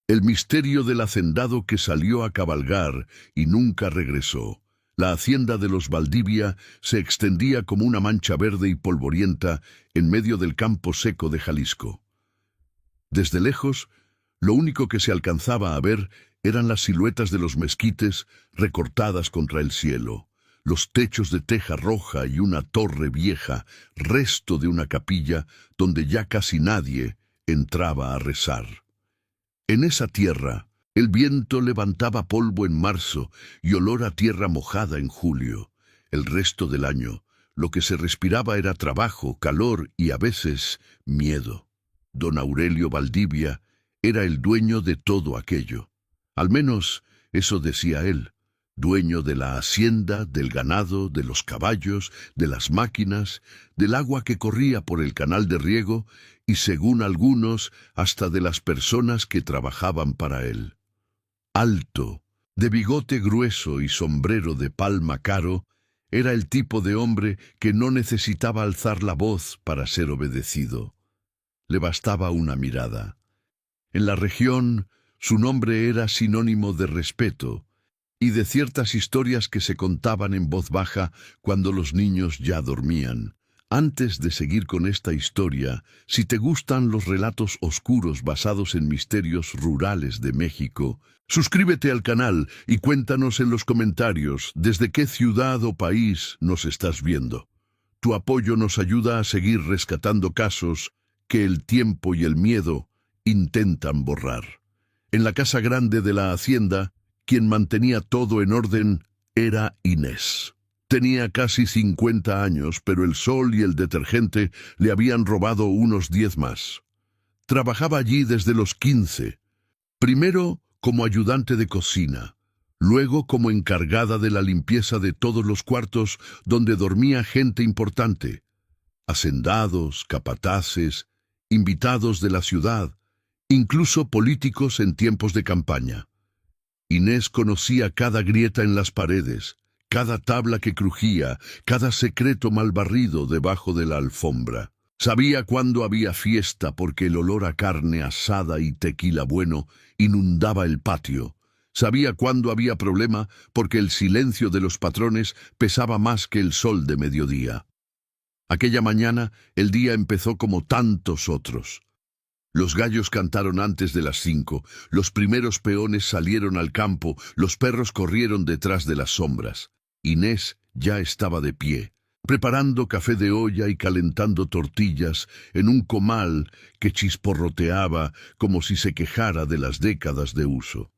El misterio del hacendado que salió a cabalgar y nunca regresó. La hacienda de los Valdivia se extendía como una mancha verde y polvorienta en medio del campo seco de Jalisco. Desde lejos, lo único que se alcanzaba a ver eran las siluetas de los mezquites recortadas contra el cielo, los techos de teja roja y una torre vieja, resto de una capilla donde ya casi nadie entraba a rezar. En esa tierra, el viento levantaba polvo en marzo y olor a tierra mojada en julio. El resto del año, lo que se respiraba era trabajo, calor y a veces miedo. Don Aurelio Valdivia era el dueño de todo aquello. Al menos eso decía él, dueño de la hacienda, del ganado, de los caballos, de las máquinas, del agua que corría por el canal de riego y, según algunos, hasta de las personas que trabajaban para él. Alto, de bigote grueso y sombrero de palma caro, era el tipo de hombre que no necesitaba alzar la voz para ser obedecido. Le bastaba una mirada. En la región, su nombre era sinónimo de respeto y de ciertas historias que se contaban en voz baja cuando los niños ya dormían. Antes de seguir con esta historia, si te gustan los relatos oscuros basados en misterios rurales de México, suscríbete al canal y cuéntanos en los comentarios desde qué ciudad o país nos estás viendo. Tu apoyo nos ayuda a seguir rescatando casos que el tiempo y el miedo intentan borrar. En la casa grande de la hacienda, quien mantenía todo en orden era Inés. Tenía casi 50 años, pero el sol y el detergente le habían robado unos 10 más. Trabajaba allí desde los 15, primero como ayudante de cocina, luego como encargada de la limpieza de todos los cuartos donde dormía gente importante, hacendados, capataces, invitados de la ciudad, incluso políticos en tiempos de campaña. Inés conocía cada grieta en las paredes, cada tabla que crujía, cada secreto mal barrido debajo de la alfombra. Sabía cuándo había fiesta porque el olor a carne asada y tequila bueno inundaba el patio. Sabía cuándo había problema porque el silencio de los patrones pesaba más que el sol de mediodía. Aquella mañana el día empezó como tantos otros. Los gallos cantaron antes de las 5, los primeros peones salieron al campo, los perros corrieron detrás de las sombras. Inés ya estaba de pie, preparando café de olla y calentando tortillas en un comal que chisporroteaba como si se quejara de las décadas de uso.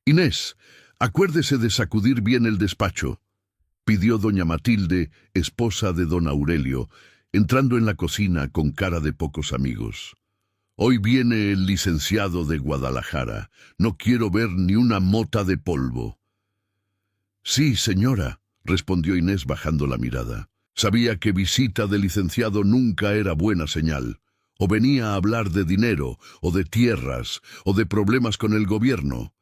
«Inés, acuérdese de sacudir bien el despacho», pidió doña Matilde, esposa de don Aurelio, entrando en la cocina con cara de pocos amigos. «Hoy viene el licenciado de Guadalajara. No quiero ver ni una mota de polvo». «Sí, señora», respondió Inés bajando la mirada. Sabía que visita de licenciado nunca era buena señal. O venía a hablar de dinero, o de tierras, o de problemas con el gobierno.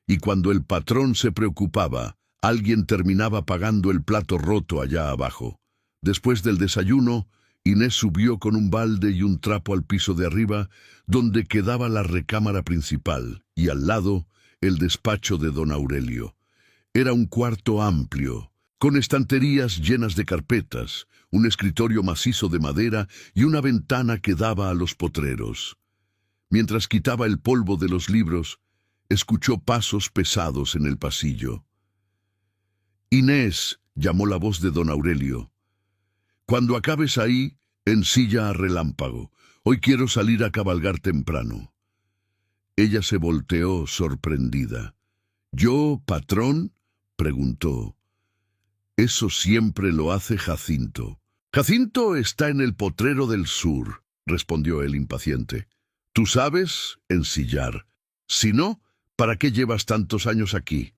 Y cuando el patrón se preocupaba, alguien terminaba pagando el plato roto allá abajo. Después del desayuno, Inés subió con un balde y un trapo al piso de arriba, donde quedaba la recámara principal, y al lado, el despacho de don Aurelio. Era un cuarto amplio, con estanterías llenas de carpetas, un escritorio macizo de madera y una ventana que daba a los potreros. Mientras quitaba el polvo de los libros, escuchó pasos pesados en el pasillo. «Inés», llamó la voz de don Aurelio. «Cuando acabes ahí, ensilla a Relámpago. Hoy quiero salir a cabalgar temprano». Ella se volteó sorprendida. «¿Yo, patrón?», preguntó. «Eso siempre lo hace Jacinto». «Jacinto está en el potrero del sur», respondió él impaciente. «Tú sabes ensillar. Si no, ¿para qué llevas tantos años aquí?».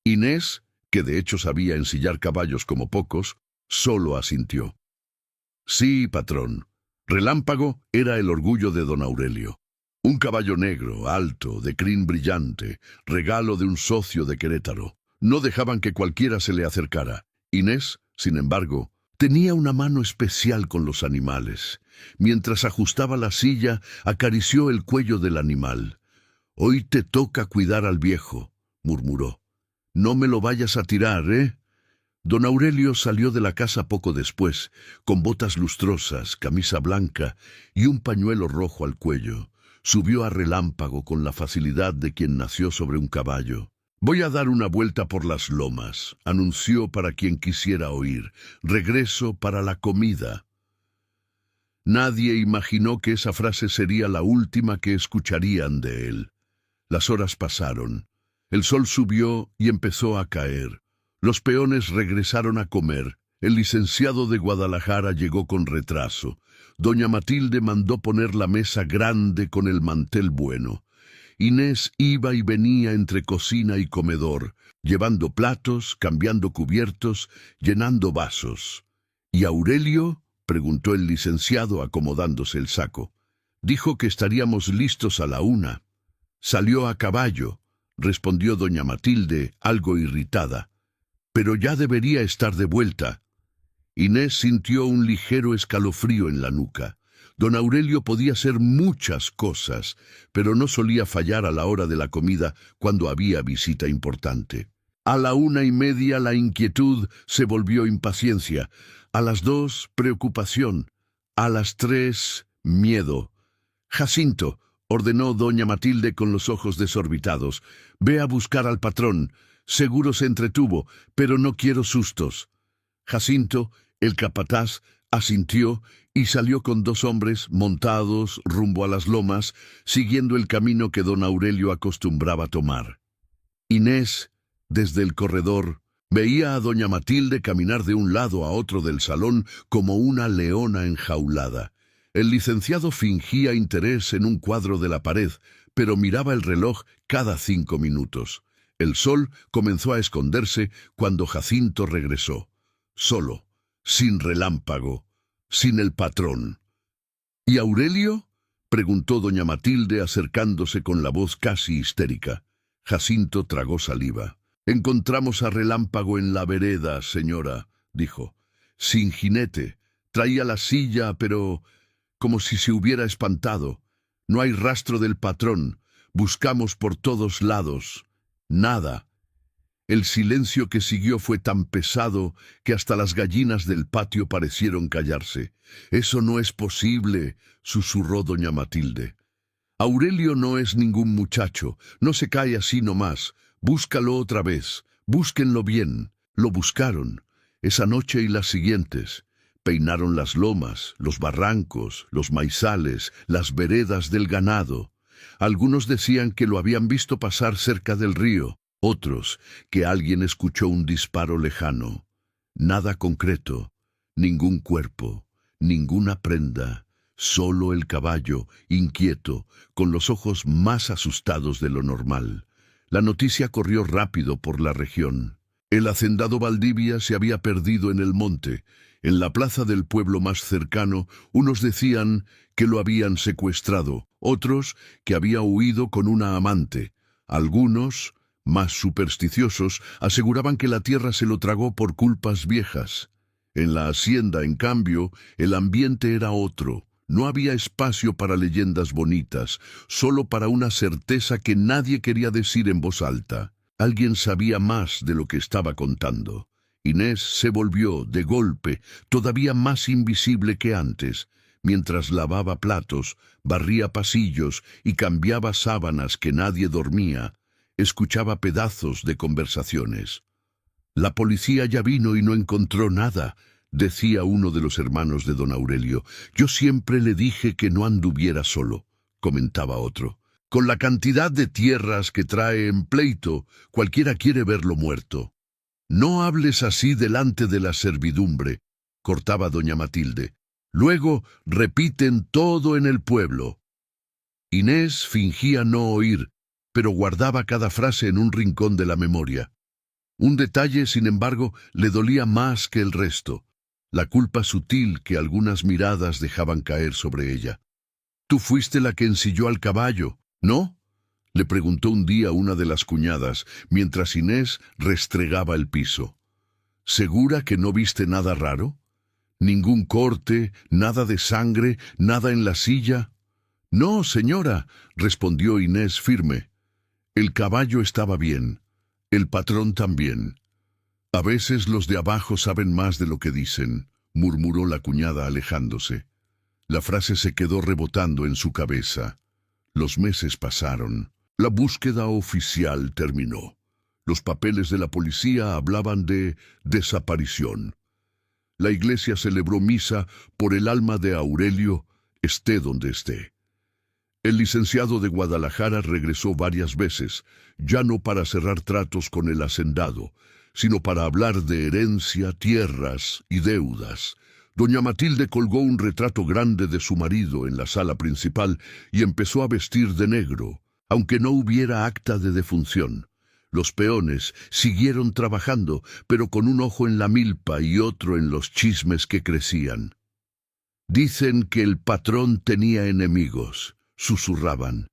Inés, que de hecho sabía ensillar caballos como pocos, solo asintió. «Sí, patrón». Relámpago era el orgullo de don Aurelio. Un caballo negro, alto, de crin brillante, regalo de un socio de Querétaro. No dejaban que cualquiera se le acercara. Inés, sin embargo, tenía una mano especial con los animales. Mientras ajustaba la silla, acarició el cuello del animal. Hoy te toca cuidar al viejo, murmuró. No me lo vayas a tirar, ¿eh? Don Aurelio salió de la casa poco después, con botas lustrosas, camisa blanca y un pañuelo rojo al cuello. Subió a relámpago con la facilidad de quien nació sobre un caballo. «Voy a dar una vuelta por las lomas», anunció para quien quisiera oír. «Regreso para la comida». Nadie imaginó que esa frase sería la última que escucharían de él. Las horas pasaron. El sol subió y empezó a caer. Los peones regresaron a comer. El licenciado de Guadalajara llegó con retraso. Doña Matilde mandó poner la mesa grande con el mantel bueno. Inés iba y venía entre cocina y comedor, llevando platos, cambiando cubiertos, llenando vasos. ¿Y Aurelio?, preguntó el licenciado acomodándose el saco. Dijo que estaríamos listos a la 1. Salió a caballo, respondió doña Matilde, algo irritada. Pero ya debería estar de vuelta. Inés sintió un ligero escalofrío en la nuca. Don Aurelio podía hacer muchas cosas, pero no solía fallar a la hora de la comida cuando había visita importante. A la 1:30 la inquietud se volvió impaciencia, a las 2 preocupación, a las 3 miedo. «Jacinto», ordenó doña Matilde con los ojos desorbitados, «ve a buscar al patrón. Seguro se entretuvo, pero no quiero sustos». Jacinto, el capataz, asintió y salió con 2 hombres montados rumbo a las lomas, siguiendo el camino que don Aurelio acostumbraba tomar. Inés, desde el corredor, veía a doña Matilde caminar de un lado a otro del salón como una leona enjaulada. El licenciado fingía interés en un cuadro de la pared, pero miraba el reloj cada 5 minutos. El sol comenzó a esconderse cuando Jacinto regresó, solo, sin relámpago, sin el patrón. «¿Y Aurelio?», preguntó doña Matilde acercándose con la voz casi histérica. Jacinto tragó saliva. «Encontramos a Relámpago en la vereda, señora», dijo. «Sin jinete. Traía la silla, pero como si se hubiera espantado. No hay rastro del patrón. Buscamos por todos lados. Nada». El silencio que siguió fue tan pesado que hasta las gallinas del patio parecieron callarse. «Eso no es posible», susurró doña Matilde. «Aurelio no es ningún muchacho. No se cae así nomás. Búscalo otra vez. Búsquenlo bien». Lo buscaron, esa noche y las siguientes. Peinaron las lomas, los barrancos, los maizales, las veredas del ganado. Algunos decían que lo habían visto pasar cerca del río. Otros, que alguien escuchó un disparo lejano. Nada concreto, ningún cuerpo, ninguna prenda, solo el caballo, inquieto, con los ojos más asustados de lo normal. La noticia corrió rápido por la región. El hacendado Valdivia se había perdido en el monte. En la plaza del pueblo más cercano, unos decían que lo habían secuestrado, otros que había huido con una amante. Algunos, más supersticiosos, aseguraban que la tierra se lo tragó por culpas viejas. En la hacienda, en cambio, el ambiente era otro. No había espacio para leyendas bonitas, solo para una certeza que nadie quería decir en voz alta. Alguien sabía más de lo que estaba contando. Inés se volvió, de golpe, todavía más invisible que antes. Mientras lavaba platos, barría pasillos y cambiaba sábanas que nadie dormía, escuchaba pedazos de conversaciones. «La policía ya vino y no encontró nada», decía uno de los hermanos de don Aurelio. «Yo siempre le dije que no anduviera solo», comentaba otro. «Con la cantidad de tierras que trae en pleito, cualquiera quiere verlo muerto». «No hables así delante de la servidumbre», cortaba doña Matilde. «Luego repiten todo en el pueblo». Inés fingía no oír, pero guardaba cada frase en un rincón de la memoria. Un detalle, sin embargo, le dolía más que el resto, la culpa sutil que algunas miradas dejaban caer sobre ella. «Tú fuiste la que ensilló al caballo, ¿no?», le preguntó un día una de las cuñadas, mientras Inés restregaba el piso. «¿Segura que no viste nada raro? ¿Ningún corte, nada de sangre, nada en la silla?» No, señora, respondió Inés firme. El caballo estaba bien, el patrón también. A veces los de abajo saben más de lo que dicen, murmuró la cuñada alejándose. La frase se quedó rebotando en su cabeza. Los meses pasaron. La búsqueda oficial terminó. Los papeles de la policía hablaban de desaparición. La iglesia celebró misa por el alma de Aurelio, esté donde esté. El licenciado de Guadalajara regresó varias veces, ya no para cerrar tratos con el hacendado, sino para hablar de herencia, tierras y deudas. Doña Matilde colgó un retrato grande de su marido en la sala principal y empezó a vestir de negro, aunque no hubiera acta de defunción. Los peones siguieron trabajando, pero con un ojo en la milpa y otro en los chismes que crecían. Dicen que el patrón tenía enemigos, susurraban,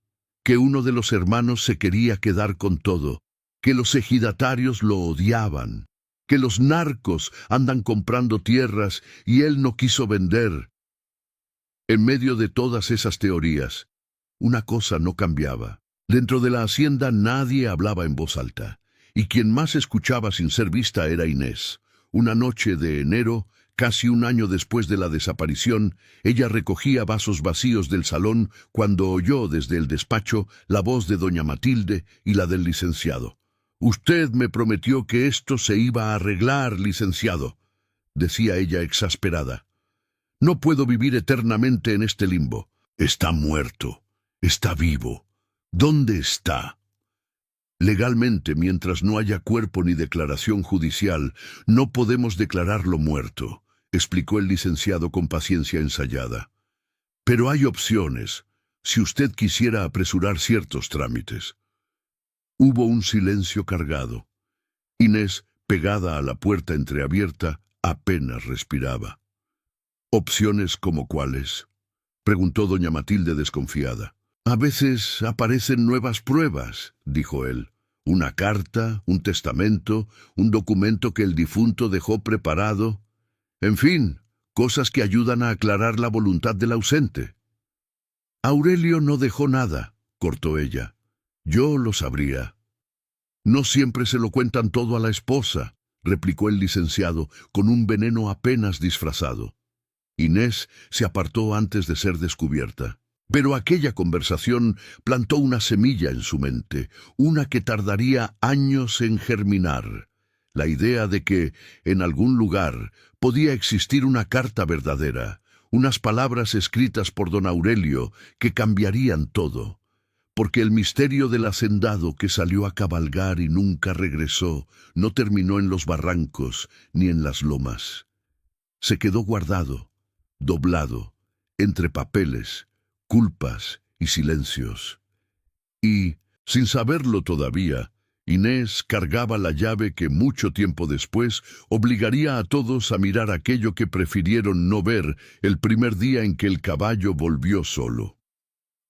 que uno de los hermanos se quería quedar con todo, que los ejidatarios lo odiaban, que los narcos andan comprando tierras y él no quiso vender. En medio de todas esas teorías, una cosa no cambiaba. Dentro de la hacienda nadie hablaba en voz alta, y quien más escuchaba sin ser vista era Inés. Una noche de enero, casi un año después de la desaparición, ella recogía vasos vacíos del salón cuando oyó desde el despacho la voz de doña Matilde y la del licenciado. «Usted me prometió que esto se iba a arreglar, licenciado», decía ella exasperada. «No puedo vivir eternamente en este limbo. Está muerto. Está vivo. ¿Dónde está?» Legalmente, mientras no haya cuerpo ni declaración judicial, no podemos declararlo muerto, explicó el licenciado con paciencia ensayada. Pero hay opciones, si usted quisiera apresurar ciertos trámites. Hubo un silencio cargado. Inés, pegada a la puerta entreabierta, apenas respiraba. ¿Opciones como cuáles?, preguntó doña Matilde desconfiada. «A veces aparecen nuevas pruebas», dijo él. «Una carta, un testamento, un documento que el difunto dejó preparado. En fin, cosas que ayudan a aclarar la voluntad del ausente». «Aurelio no dejó nada», cortó ella. «Yo lo sabría». «No siempre se lo cuentan todo a la esposa», replicó el licenciado con un veneno apenas disfrazado. Inés se apartó antes de ser descubierta. Pero aquella conversación plantó una semilla en su mente, una que tardaría años en germinar. La idea de que, en algún lugar, podía existir una carta verdadera, unas palabras escritas por don Aurelio que cambiarían todo. Porque el misterio del hacendado que salió a cabalgar y nunca regresó no terminó en los barrancos ni en las lomas. Se quedó guardado, doblado, entre papeles, culpas y silencios. Y, sin saberlo todavía, Inés cargaba la llave que mucho tiempo después obligaría a todos a mirar aquello que prefirieron no ver el primer día en que el caballo volvió solo.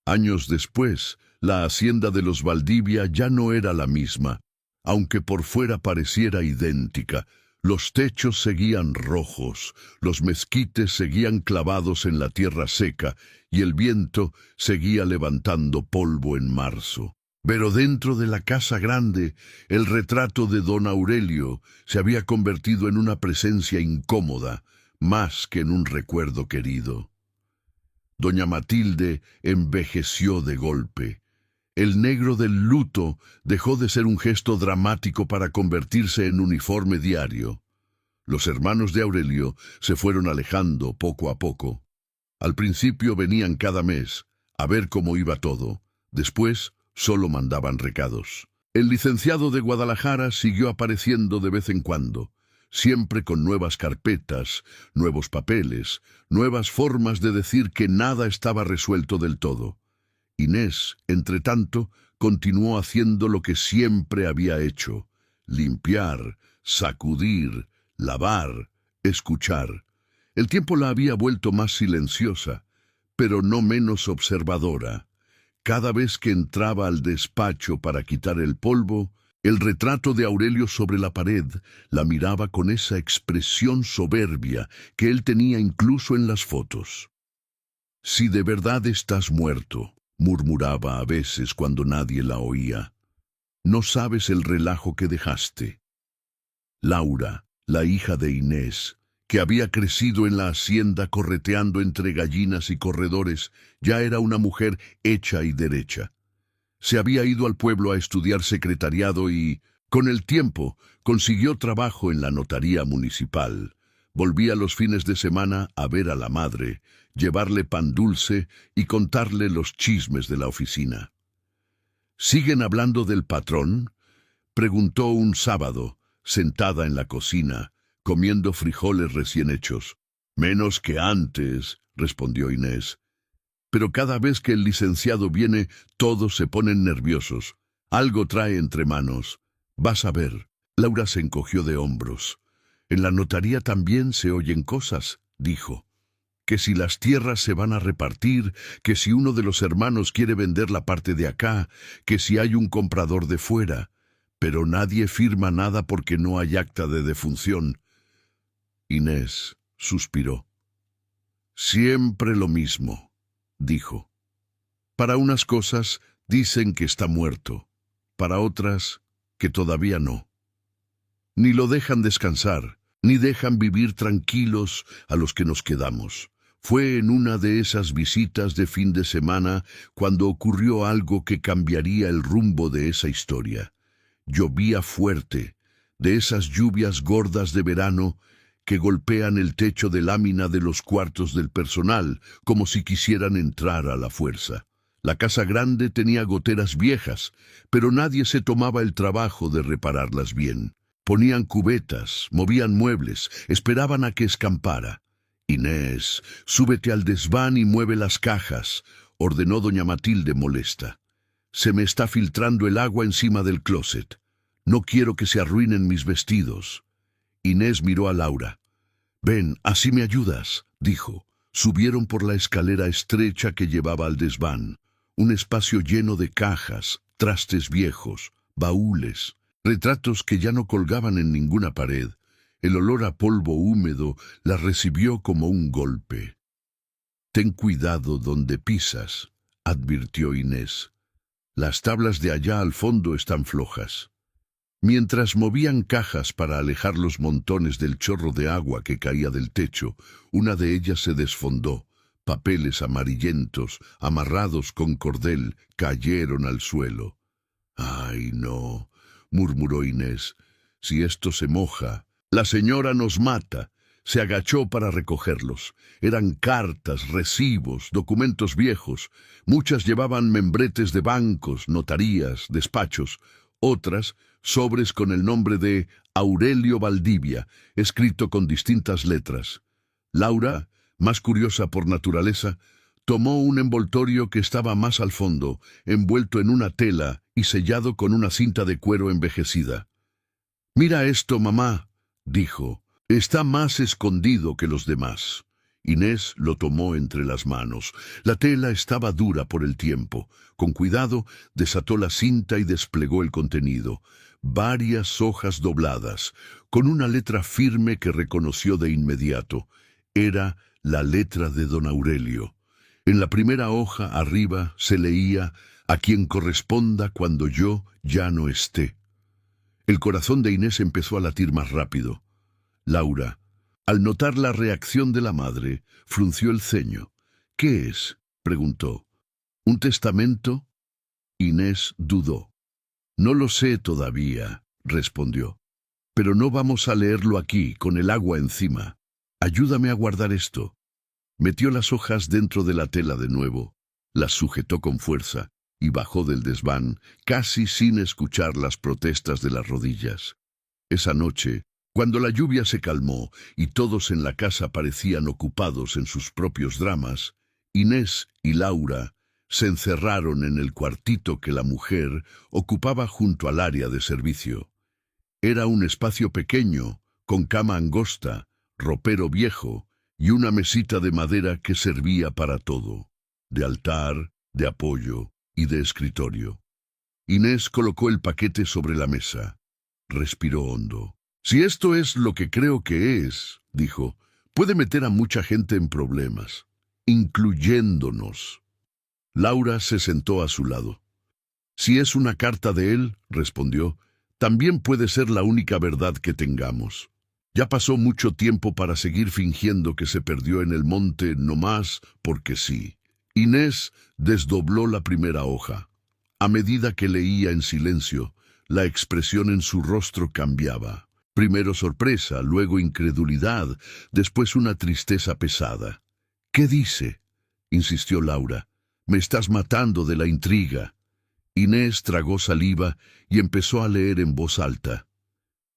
Años después, la hacienda de los Valdivia ya no era la misma, aunque por fuera pareciera idéntica. Los techos seguían rojos, los mezquites seguían clavados en la tierra seca y el viento seguía levantando polvo en marzo. Pero dentro de la casa grande, el retrato de don Aurelio se había convertido en una presencia incómoda, más que en un recuerdo querido. Doña Matilde envejeció de golpe. El negro del luto dejó de ser un gesto dramático para convertirse en uniforme diario. Los hermanos de Aurelio se fueron alejando poco a poco. Al principio venían cada mes, a ver cómo iba todo. Después solo mandaban recados. El licenciado de Guadalajara siguió apareciendo de vez en cuando, siempre con nuevas carpetas, nuevos papeles, nuevas formas de decir que nada estaba resuelto del todo. Inés, entretanto, continuó haciendo lo que siempre había hecho: limpiar, sacudir, lavar, escuchar. El tiempo la había vuelto más silenciosa, pero no menos observadora. Cada vez que entraba al despacho para quitar el polvo, el retrato de Aurelio sobre la pared la miraba con esa expresión soberbia que él tenía incluso en las fotos. Si de verdad estás muerto, murmuraba a veces cuando nadie la oía. No sabes el relajo que dejaste. Laura, la hija de Inés, que había crecido en la hacienda correteando entre gallinas y corredores, ya era una mujer hecha y derecha. Se había ido al pueblo a estudiar secretariado y, con el tiempo, consiguió trabajo en la notaría municipal. Volvía los fines de semana a ver a la madre, llevarle pan dulce y contarle los chismes de la oficina. ¿Siguen hablando del patrón?, preguntó un sábado, sentada en la cocina, comiendo frijoles recién hechos. Menos que antes, respondió Inés. Pero cada vez que el licenciado viene, todos se ponen nerviosos. Algo trae entre manos. Vas a ver. Laura se encogió de hombros. En la notaría también se oyen cosas, dijo. Que si las tierras se van a repartir, que si uno de los hermanos quiere vender la parte de acá, que si hay un comprador de fuera. Pero nadie firma nada porque no hay acta de defunción. Inés suspiró. Siempre lo mismo, dijo. Para unas cosas dicen que está muerto, para otras que todavía no. Ni lo dejan descansar, ni dejan vivir tranquilos a los que nos quedamos. Fue en una de esas visitas de fin de semana cuando ocurrió algo que cambiaría el rumbo de esa historia. Llovía fuerte, de esas lluvias gordas de verano que golpean el techo de lámina de los cuartos del personal, como si quisieran entrar a la fuerza. La casa grande tenía goteras viejas, pero nadie se tomaba el trabajo de repararlas bien. Ponían cubetas, movían muebles, esperaban a que escampara. Inés, súbete al desván y mueve las cajas, ordenó doña Matilde molesta. Se me está filtrando el agua encima del closet. No quiero que se arruinen mis vestidos. Inés miró a Laura. Ven, así me ayudas, dijo. Subieron por la escalera estrecha que llevaba al desván. Un espacio lleno de cajas, trastes viejos, baúles, retratos que ya no colgaban en ninguna pared. El olor a polvo húmedo la recibió como un golpe. Ten cuidado donde pisas, advirtió Inés. Las tablas de allá al fondo están flojas. Mientras movían cajas para alejar los montones del chorro de agua que caía del techo, una de ellas se desfondó. Papeles amarillentos, amarrados con cordel, cayeron al suelo. «Ay, no», murmuró Inés, «si esto se moja, la señora nos mata». Se agachó para recogerlos. Eran cartas, recibos, documentos viejos. Muchas llevaban membretes de bancos, notarías, despachos. Otras, sobres con el nombre de Aurelio Valdivia, escrito con distintas letras. Laura, más curiosa por naturaleza, tomó un envoltorio que estaba más al fondo, envuelto en una tela y sellado con una cinta de cuero envejecida. «Mira esto, mamá», dijo. «Está más escondido que los demás». Inés lo tomó entre las manos. La tela estaba dura por el tiempo. Con cuidado, desató la cinta y desplegó el contenido. Varias hojas dobladas, con una letra firme que reconoció de inmediato. Era la letra de don Aurelio. En la primera hoja, arriba, se leía: «A quien corresponda cuando yo ya no esté». El corazón de Inés empezó a latir más rápido. Laura, al notar la reacción de la madre, frunció el ceño. «¿Qué es?», preguntó. «¿Un testamento?». Inés dudó. «No lo sé todavía», respondió. «Pero no vamos a leerlo aquí, con el agua encima. Ayúdame a guardar esto». Metió las hojas dentro de la tela de nuevo, las sujetó con fuerza y bajó del desván, casi sin escuchar las protestas de las rodillas. Esa noche, cuando la lluvia se calmó y todos en la casa parecían ocupados en sus propios dramas, Inés y Laura se encerraron en el cuartito que la mujer ocupaba junto al área de servicio. Era un espacio pequeño, con cama angosta, ropero viejo y una mesita de madera que servía para todo, de altar, de apoyo y de escritorio. Inés colocó el paquete sobre la mesa. Respiró hondo. «Si esto es lo que creo que es», dijo, «puede meter a mucha gente en problemas». incluyéndonos. Laura se sentó a su lado. Si es una carta de él, respondió, también puede ser la única verdad que tengamos. Ya pasó mucho tiempo para seguir fingiendo que se perdió en el monte nomás porque sí. Inés desdobló la primera hoja. A medida que leía en silencio, la expresión en su rostro cambiaba. Primero sorpresa, luego incredulidad, después una tristeza pesada. «¿Qué dice?», insistió Laura. «Me estás matando de la intriga». Inés tragó saliva y empezó a leer en voz alta.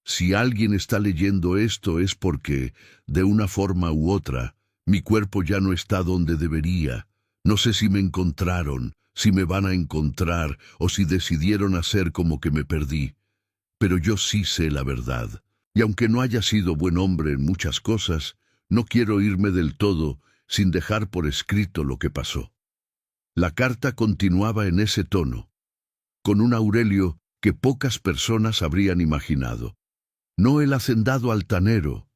«Si alguien está leyendo esto es porque, de una forma u otra, mi cuerpo ya no está donde debería. No sé si me encontraron, si me van a encontrar o si decidieron hacer como que me perdí. Pero yo sí sé la verdad. Y aunque no haya sido buen hombre en muchas cosas, no quiero irme del todo sin dejar por escrito lo que pasó». La carta continuaba en ese tono, con un Aurelio que pocas personas habrían imaginado. No el hacendado altanero,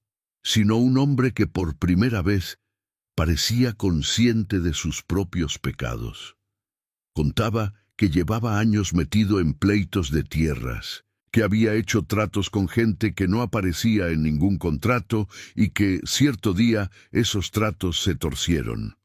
sino un hombre que por primera vez parecía consciente de sus propios pecados. Contaba que llevaba años metido en pleitos de tierras, que había hecho tratos con gente que no aparecía en ningún contrato y que, cierto día, esos tratos se torcieron.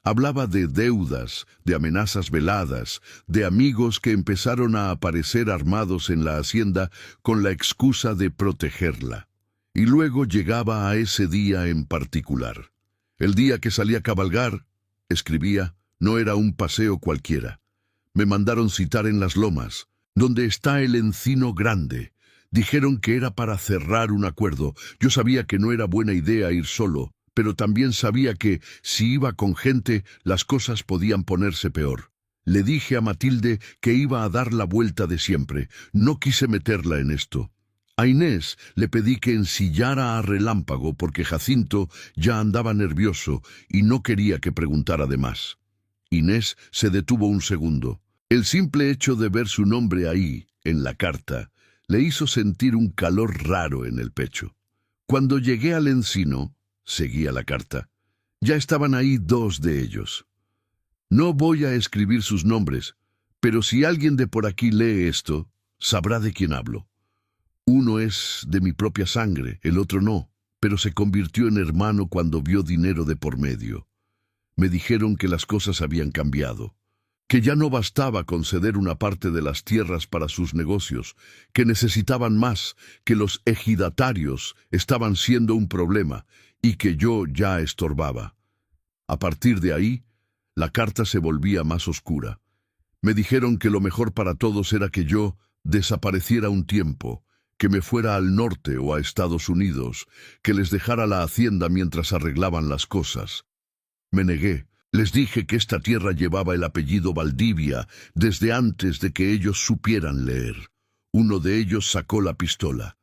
Hablaba de deudas, de amenazas veladas, de amigos que empezaron a aparecer armados en la hacienda con la excusa de protegerla. Y luego llegaba a ese día en particular. El día que salí a cabalgar, escribía, no era un paseo cualquiera. Me mandaron citar en las lomas, donde está el encino grande. Dijeron que era para cerrar un acuerdo. Yo sabía que no era buena idea ir solo, pero también sabía que, si iba con gente, las cosas podían ponerse peor. Le dije a Matilde que iba a dar la vuelta de siempre. No quise meterla en esto. A Inés le pedí que ensillara a Relámpago porque Jacinto ya andaba nervioso y no quería que preguntara de más. Inés se detuvo un segundo. El simple hecho de ver su nombre ahí, en la carta, le hizo sentir un calor raro en el pecho. Cuando llegué al encino, seguía la carta, ya estaban ahí dos de ellos. No voy a escribir sus nombres, pero si alguien de por aquí lee esto, sabrá de quién hablo. Uno es de mi propia sangre, el otro no, pero se convirtió en hermano cuando vio dinero de por medio. Me dijeron que las cosas habían cambiado, que ya no bastaba conceder una parte de las tierras para sus negocios, que necesitaban más, que los ejidatarios estaban siendo un problema y que yo ya estorbaba. A partir de ahí, la carta se volvía más oscura. Me dijeron que lo mejor para todos era que yo desapareciera un tiempo, que me fuera al norte o a Estados Unidos, que les dejara la hacienda mientras arreglaban las cosas. Me negué. Les dije que esta tierra llevaba el apellido Valdivia desde antes de que ellos supieran leer. Uno de ellos sacó la pistola.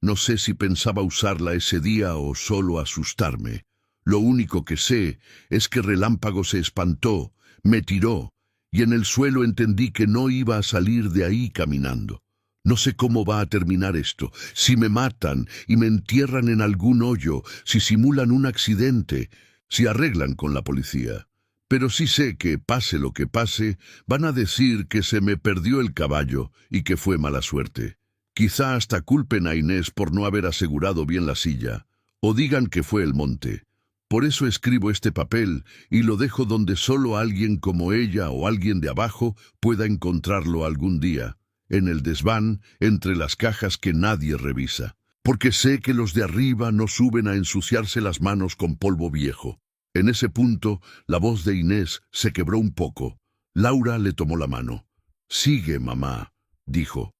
No sé si pensaba usarla ese día o solo asustarme. Lo único que sé es que Relámpago se espantó, me tiró, y en el suelo entendí que no iba a salir de ahí caminando. No sé cómo va a terminar esto, si me matan y me entierran en algún hoyo, si simulan un accidente, si arreglan con la policía. Pero sí sé que, pase lo que pase, van a decir que se me perdió el caballo y que fue mala suerte. Quizá hasta culpen a Inés por no haber asegurado bien la silla, o digan que fue el monte. Por eso escribo este papel y lo dejo donde solo alguien como ella o alguien de abajo pueda encontrarlo algún día, en el desván, entre las cajas que nadie revisa. Porque sé que los de arriba no suben a ensuciarse las manos con polvo viejo. En ese punto, la voz de Inés se quebró un poco. Laura le tomó la mano. «Sigue, mamá», dijo.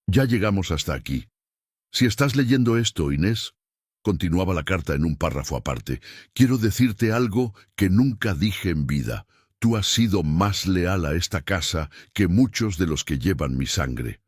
«Ya llegamos hasta aquí. Si estás leyendo esto, Inés», continuaba la carta en un párrafo aparte, «quiero decirte algo que nunca dije en vida. Tú has sido más leal a esta casa que muchos de los que llevan mi sangre.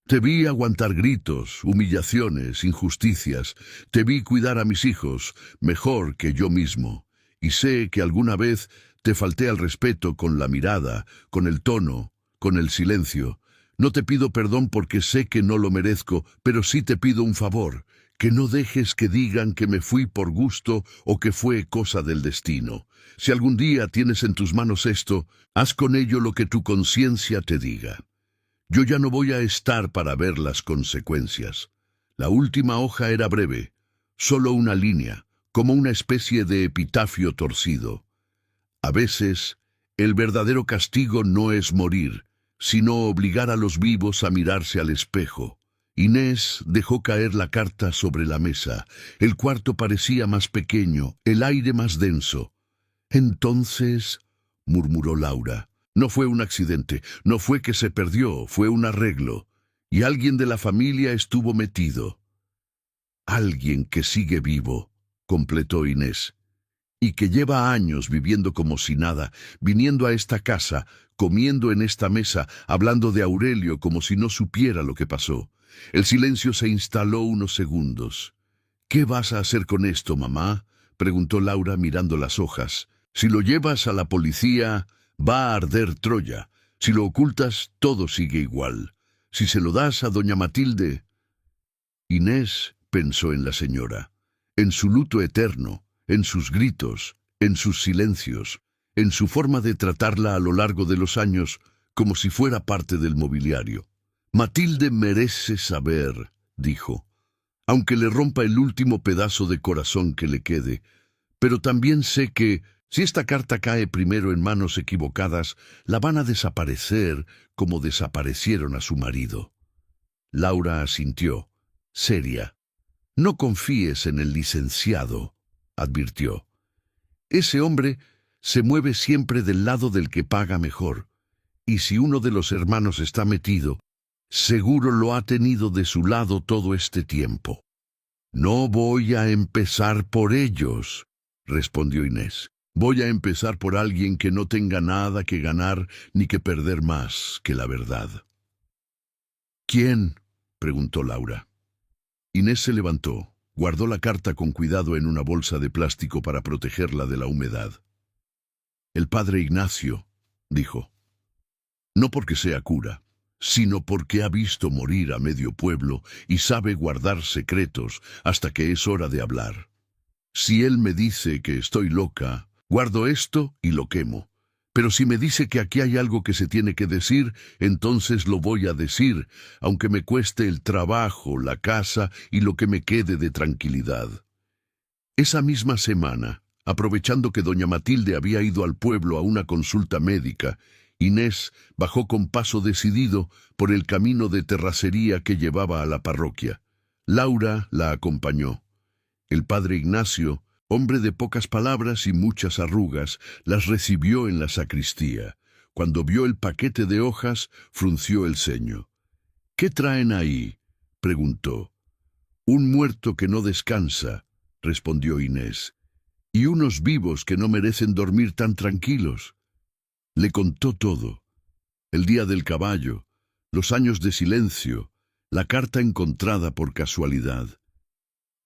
Te vi aguantar gritos, humillaciones, injusticias. Te vi cuidar a mis hijos mejor que yo mismo. Y sé que alguna vez te falté al respeto con la mirada, con el tono, con el silencio. No te pido perdón porque sé que no lo merezco, pero sí te pido un favor, que no dejes que digan que me fui por gusto o que fue cosa del destino. Si algún día tienes en tus manos esto, haz con ello lo que tu conciencia te diga. Yo ya no voy a estar para ver las consecuencias. La última hoja era breve, solo una línea, como una especie de epitafio torcido. A veces, el verdadero castigo no es morir, sino obligar a los vivos a mirarse al espejo. Inés dejó caer la carta sobre la mesa. El cuarto parecía más pequeño, el aire más denso. Entonces, murmuró Laura, no fue un accidente, no fue que se perdió, fue un arreglo. Y alguien de la familia estuvo metido. Alguien que sigue vivo, completó Inés, y que lleva años viviendo como si nada, viniendo a esta casa, comiendo en esta mesa, hablando de Aurelio como si no supiera lo que pasó. El silencio se instaló unos segundos. «¿Qué vas a hacer con esto, mamá?», preguntó Laura mirando las hojas. «Si lo llevas a la policía, va a arder Troya. Si lo ocultas, todo sigue igual. Si se lo das a doña Matilde...» Inés pensó en la señora, en su luto eterno, en sus gritos, en sus silencios, en su forma de tratarla a lo largo de los años como si fuera parte del mobiliario. «Matilde merece saber», dijo, «aunque le rompa el último pedazo de corazón que le quede. Pero también sé que, si esta carta cae primero en manos equivocadas, la van a desaparecer como desaparecieron a su marido». Laura asintió, seria. «No confíes en el licenciado», advirtió. «Ese hombre se mueve siempre del lado del que paga mejor, y si uno de los hermanos está metido, seguro lo ha tenido de su lado todo este tiempo». «No voy a empezar por ellos», respondió Inés. «Voy a empezar por alguien que no tenga nada que ganar ni que perder más que la verdad». «¿Quién?», preguntó Laura. Inés se levantó, guardó la carta con cuidado en una bolsa de plástico para protegerla de la humedad. «El padre Ignacio», dijo. «No porque sea cura, sino porque ha visto morir a medio pueblo y sabe guardar secretos hasta que es hora de hablar. Si él me dice que estoy loca, guardo esto y lo quemo. Pero si me dice que aquí hay algo que se tiene que decir, entonces lo voy a decir, aunque me cueste el trabajo, la casa y lo que me quede de tranquilidad». Esa misma semana, aprovechando que doña Matilde había ido al pueblo a una consulta médica, Inés bajó con paso decidido por el camino de terracería que llevaba a la parroquia. Laura la acompañó. El padre Ignacio, hombre de pocas palabras y muchas arrugas, las recibió en la sacristía. Cuando vio el paquete de hojas, frunció el ceño. «¿Qué traen ahí?», preguntó. «Un muerto que no descansa», respondió Inés, «y unos vivos que no merecen dormir tan tranquilos». Le contó todo: el día del caballo, los años de silencio, la carta encontrada por casualidad.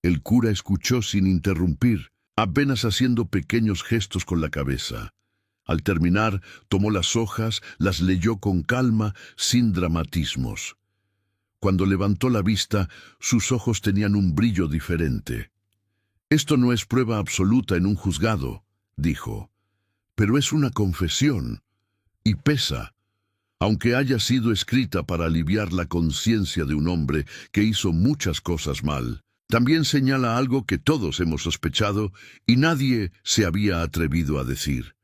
El cura escuchó sin interrumpir, apenas haciendo pequeños gestos con la cabeza. Al terminar, tomó las hojas, las leyó con calma, sin dramatismos. Cuando levantó la vista, sus ojos tenían un brillo diferente. «Esto no es prueba absoluta en un juzgado», dijo, «pero es una confesión, y pesa, aunque haya sido escrita para aliviar la conciencia de un hombre que hizo muchas cosas mal. También señala algo que todos hemos sospechado y nadie se había atrevido a decir».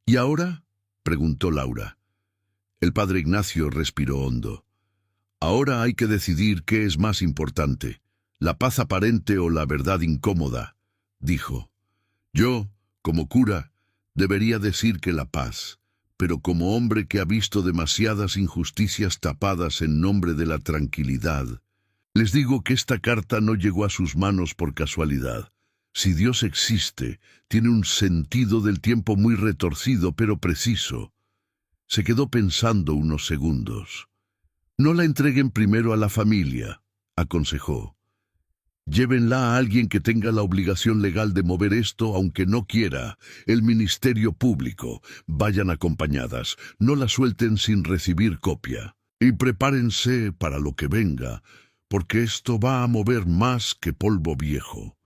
«¿Y ahora?», preguntó Laura. El padre Ignacio respiró hondo. «Ahora hay que decidir qué es más importante, la paz aparente o la verdad incómoda», dijo. «Yo, como cura, debería decir que la paz, pero como hombre que ha visto demasiadas injusticias tapadas en nombre de la tranquilidad, les digo que esta carta no llegó a sus manos por casualidad. Si Dios existe, tiene un sentido del tiempo muy retorcido pero preciso». Se quedó pensando unos segundos. «No la entreguen primero a la familia», aconsejó. «Llévenla a alguien que tenga la obligación legal de mover esto aunque no quiera, el Ministerio Público. Vayan acompañadas, no la suelten sin recibir copia. Y prepárense para lo que venga, porque esto va a mover más que polvo viejo.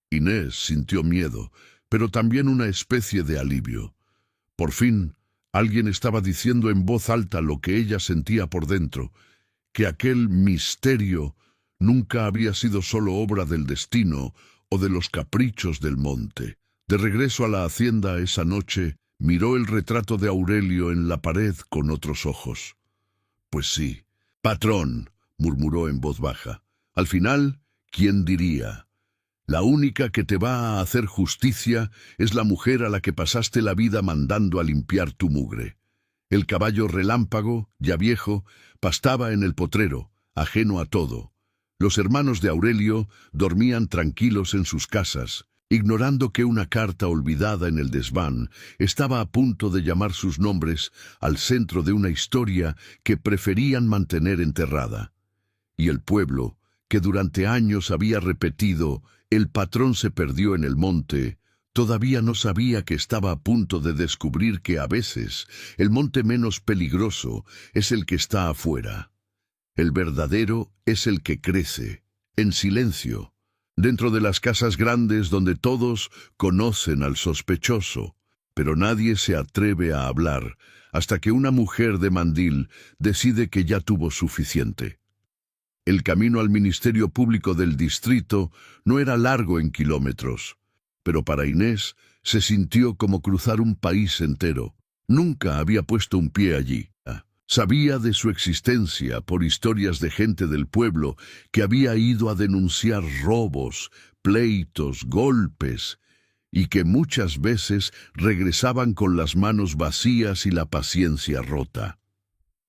Inés sintió miedo, pero también una especie de alivio. Por fin, alguien estaba diciendo en voz alta lo que ella sentía por dentro, que aquel misterio nunca había sido solo obra del destino o de los caprichos del monte. De regreso a la hacienda esa noche, miró el retrato de Aurelio en la pared con otros ojos. Pues sí, patrón, murmuró en voz baja. Al final, ¿quién diría? La única que te va a hacer justicia es la mujer a la que pasaste la vida mandando a limpiar tu mugre. El caballo relámpago, ya viejo, pastaba en el potrero, ajeno a todo. Los hermanos de Aurelio dormían tranquilos en sus casas, ignorando que una carta olvidada en el desván estaba a punto de llamar sus nombres al centro de una historia que preferían mantener enterrada. Y el pueblo, que durante años había repetido «el patrón se perdió en el monte», todavía no sabía que estaba a punto de descubrir que a veces el monte menos peligroso es el que está afuera. El verdadero es el que crece, en silencio, dentro de las casas grandes donde todos conocen al sospechoso, pero nadie se atreve a hablar hasta que una mujer de mandil decide que ya tuvo suficiente. El camino al Ministerio Público del distrito no era largo en kilómetros, pero para Inés se sintió como cruzar un país entero. Nunca había puesto un pie allí. Sabía de su existencia por historias de gente del pueblo que había ido a denunciar robos, pleitos, golpes, y que muchas veces regresaban con las manos vacías y la paciencia rota.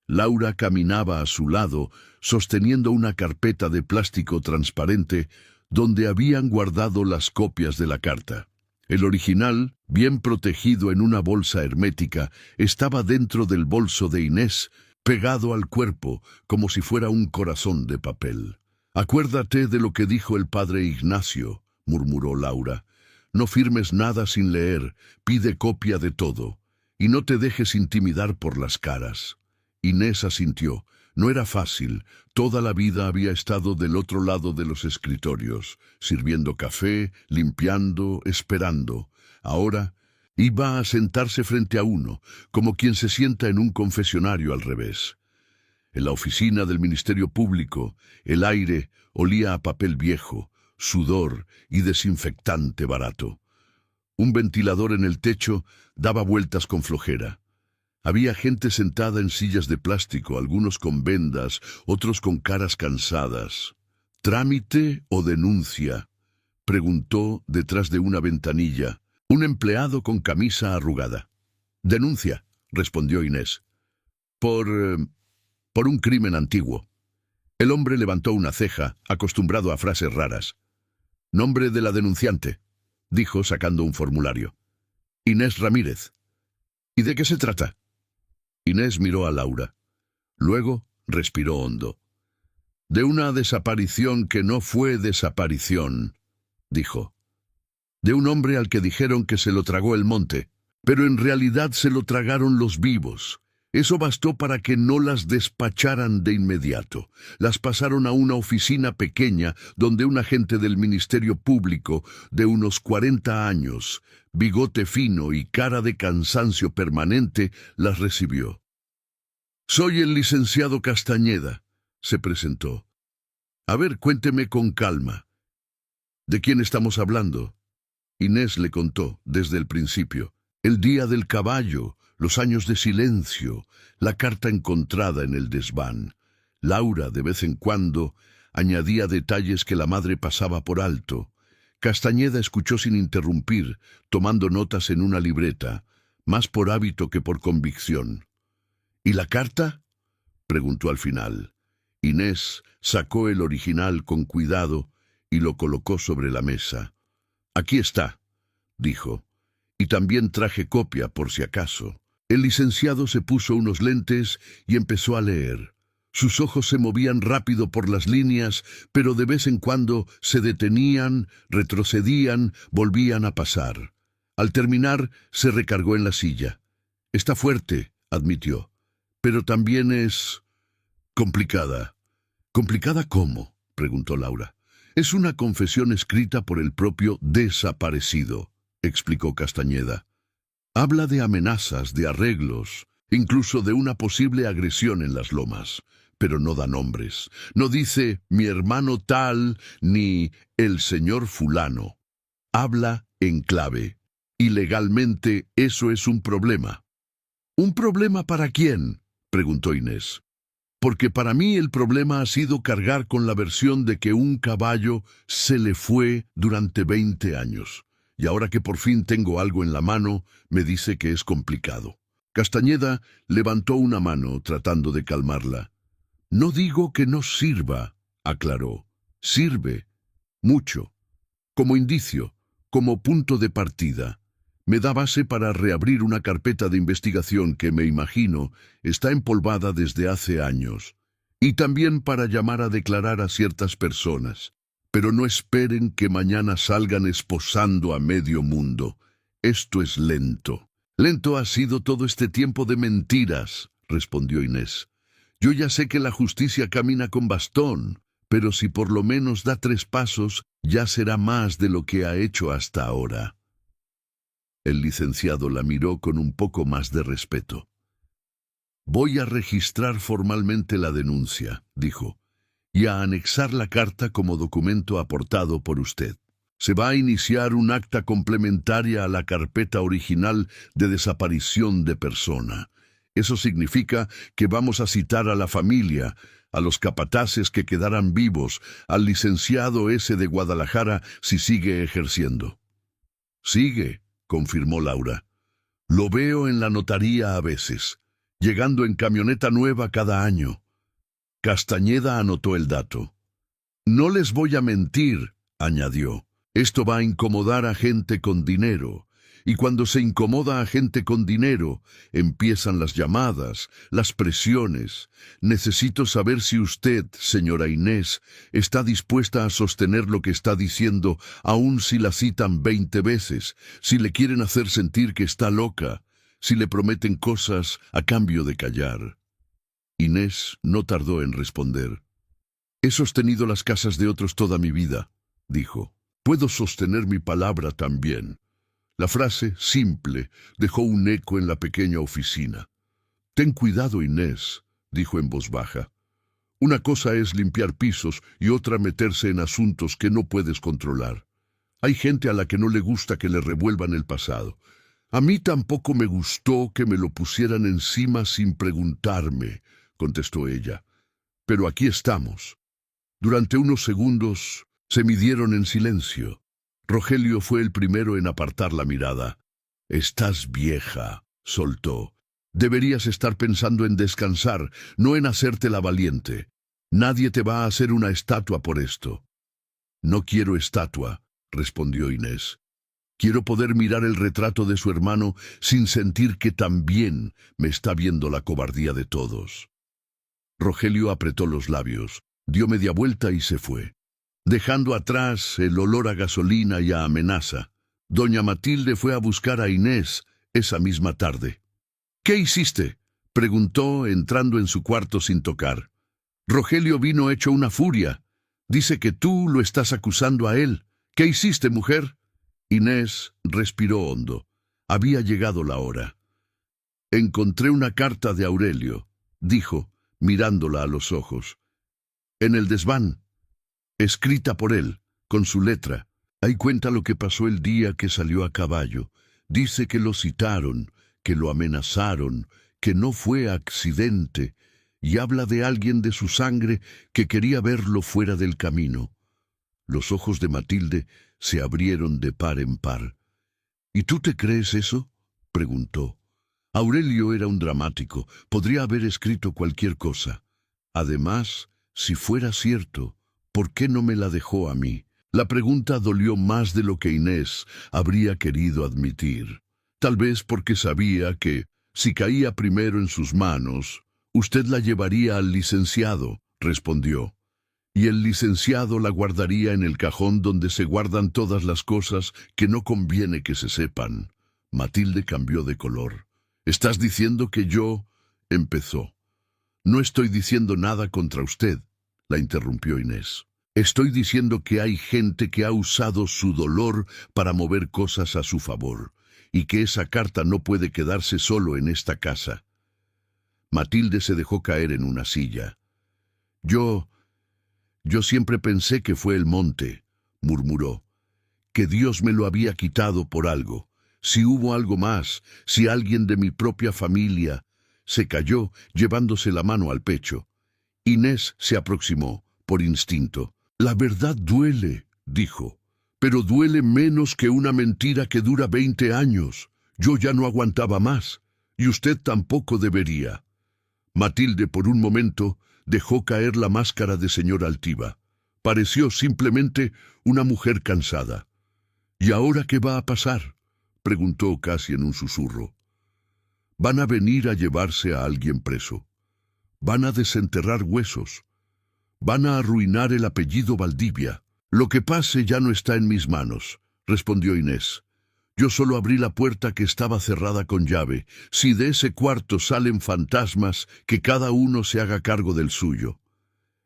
Laura caminaba a su lado, sosteniendo una carpeta de plástico transparente donde habían guardado las copias de la carta. El original, bien protegido en una bolsa hermética, estaba dentro del bolso de Inés, pegado al cuerpo, como si fuera un corazón de papel. «Acuérdate de lo que dijo el padre Ignacio», murmuró Laura. «No firmes nada sin leer, pide copia de todo, y no te dejes intimidar por las caras». Inés asintió. No era fácil. Toda la vida había estado del otro lado de los escritorios, sirviendo café, limpiando, esperando. Ahora iba a sentarse frente a uno, como quien se sienta en un confesionario al revés. En la oficina del Ministerio Público, el aire olía a papel viejo, sudor y desinfectante barato. Un ventilador en el techo daba vueltas con flojera. Había gente sentada en sillas de plástico, algunos con vendas, otros con caras cansadas. «¿Trámite o denuncia?», preguntó detrás de una ventanilla un empleado con camisa arrugada. «Denuncia», respondió Inés. Por un crimen antiguo». El hombre levantó una ceja, acostumbrado a frases raras. «Nombre de la denunciante», dijo sacando un formulario. «Inés Ramírez». «¿Y de qué se trata?». Inés miró a Laura. Luego respiró hondo. «De una desaparición que no fue desaparición», dijo. «De un hombre al que dijeron que se lo tragó el monte, pero en realidad se lo tragaron los vivos. Eso bastó para que no las despacharan de inmediato. Las pasaron a una oficina pequeña donde un agente del Ministerio Público de unos 40 años, bigote fino y cara de cansancio permanente, las recibió. «Soy el licenciado Castañeda», se presentó. «A ver, cuénteme con calma. ¿De quién estamos hablando?». Inés le contó, desde el principio, el día del caballo, los años de silencio, la carta encontrada en el desván. Laura, de vez en cuando, añadía detalles que la madre pasaba por alto. Castañeda escuchó sin interrumpir, tomando notas en una libreta, más por hábito que por convicción. «¿Y la carta?», preguntó al final. Inés sacó el original con cuidado y lo colocó sobre la mesa. «Aquí está», dijo, «y también traje copia por si acaso». El licenciado se puso unos lentes y empezó a leer. Sus ojos se movían rápido por las líneas, pero de vez en cuando se detenían, retrocedían, volvían a pasar. Al terminar, se recargó en la silla. «Está fuerte», admitió, «pero también es complicada». ¿Complicada cómo?, preguntó Laura. Es una confesión escrita por el propio desaparecido, explicó Castañeda. Habla de amenazas, de arreglos, incluso de una posible agresión en las lomas, pero no da nombres. No dice mi hermano tal ni el señor fulano. Habla en clave. Y legalmente eso es un problema. ¿Un problema para quién?, preguntó Inés. Porque para mí el problema ha sido cargar con la versión de que un caballo se le fue durante 20 años. Y ahora que por fin tengo algo en la mano, me dice que es complicado. Castañeda levantó una mano tratando de calmarla. No digo que no sirva, aclaró. Sirve, mucho. Como indicio, como punto de partida. Me da base para reabrir una carpeta de investigación que, me imagino, está empolvada desde hace años. Y también para llamar a declarar a ciertas personas. Pero no esperen que mañana salgan esposando a medio mundo. Esto es lento. Lento ha sido todo este tiempo de mentiras, respondió Inés. Yo ya sé que la justicia camina con bastón, pero si por lo menos da 3 pasos, ya será más de lo que ha hecho hasta ahora. El licenciado la miró con un poco más de respeto. Voy a registrar formalmente la denuncia, dijo, y a anexar la carta como documento aportado por usted. Se va a iniciar un acta complementaria a la carpeta original de desaparición de persona. Eso significa que vamos a citar a la familia, a los capataces que quedaran vivos, al licenciado ese de Guadalajara si sigue ejerciendo. Sigue, confirmó Laura. Lo veo en la notaría a veces, llegando en camioneta nueva cada año. Castañeda anotó el dato. No les voy a mentir, añadió. Esto va a incomodar a gente con dinero. Y cuando se incomoda a gente con dinero, empiezan las llamadas, las presiones. Necesito saber si usted, señora Inés, está dispuesta a sostener lo que está diciendo, aun si la citan 20 veces, si le quieren hacer sentir que está loca, si le prometen cosas a cambio de callar. Inés no tardó en responder. He sostenido las casas de otros toda mi vida, dijo. Puedo sostener mi palabra también. La frase, simple, dejó un eco en la pequeña oficina. Ten cuidado, Inés, dijo en voz baja. Una cosa es limpiar pisos y otra meterse en asuntos que no puedes controlar. Hay gente a la que no le gusta que le revuelvan el pasado. A mí tampoco me gustó que me lo pusieran encima sin preguntarme, contestó ella. Pero aquí estamos. Durante unos segundos se midieron en silencio. Rogelio fue el primero en apartar la mirada. Estás vieja, soltó. Deberías estar pensando en descansar, no en hacerte la valiente. Nadie te va a hacer una estatua por esto. No quiero estatua, respondió Inés. Quiero poder mirar el retrato de su hermano sin sentir que también me está viendo la cobardía de todos. Rogelio apretó los labios, dio media vuelta y se fue, dejando atrás el olor a gasolina y a amenaza. Doña Matilde fue a buscar a Inés esa misma tarde. ¿Qué hiciste?, preguntó, entrando en su cuarto sin tocar. Rogelio vino hecho una furia. Dice que tú lo estás acusando a él. ¿Qué hiciste, mujer? Inés respiró hondo. Había llegado la hora. Encontré una carta de Aurelio, dijo, mirándola a los ojos. En el desván, escrita por él, con su letra. Ahí cuenta lo que pasó el día que salió a caballo. Dice que lo citaron, que lo amenazaron, que no fue accidente, y habla de alguien de su sangre que quería verlo fuera del camino. Los ojos de Matilde se abrieron de par en par. ¿Y tú te crees eso?, preguntó. Aurelio era un dramático, podría haber escrito cualquier cosa. Además, si fuera cierto, ¿por qué no me la dejó a mí? La pregunta dolió más de lo que Inés habría querido admitir. Tal vez porque sabía que, si caía primero en sus manos, usted la llevaría al licenciado, respondió. Y el licenciado la guardaría en el cajón donde se guardan todas las cosas que no conviene que se sepan. Matilde cambió de color. ¿Estás diciendo que yo...? Empezó. No estoy diciendo nada contra usted. la interrumpió Inés. Estoy diciendo que hay gente que ha usado su dolor para mover cosas a su favor, y que esa carta no puede quedarse solo en esta casa. Matilde se dejó caer en una silla. Yo siempre pensé que fue el monte, murmuró, que Dios me lo había quitado por algo. Si hubo algo más, si alguien de mi propia familia... Se calló, llevándose la mano al pecho. Inés se aproximó, por instinto. La verdad duele, dijo, pero duele menos que una mentira que dura 20 años. Yo ya no aguantaba más, y usted tampoco debería. Matilde, por un momento, dejó caer la máscara de señora altiva. Pareció simplemente una mujer cansada. ¿Y ahora qué va a pasar?, preguntó casi en un susurro. Van a venir a llevarse a alguien preso. Van a desenterrar huesos. Van a arruinar el apellido Valdivia. Lo que pase ya no está en mis manos, respondió Inés. Yo solo abrí la puerta que estaba cerrada con llave. Si de ese cuarto salen fantasmas, que cada uno se haga cargo del suyo.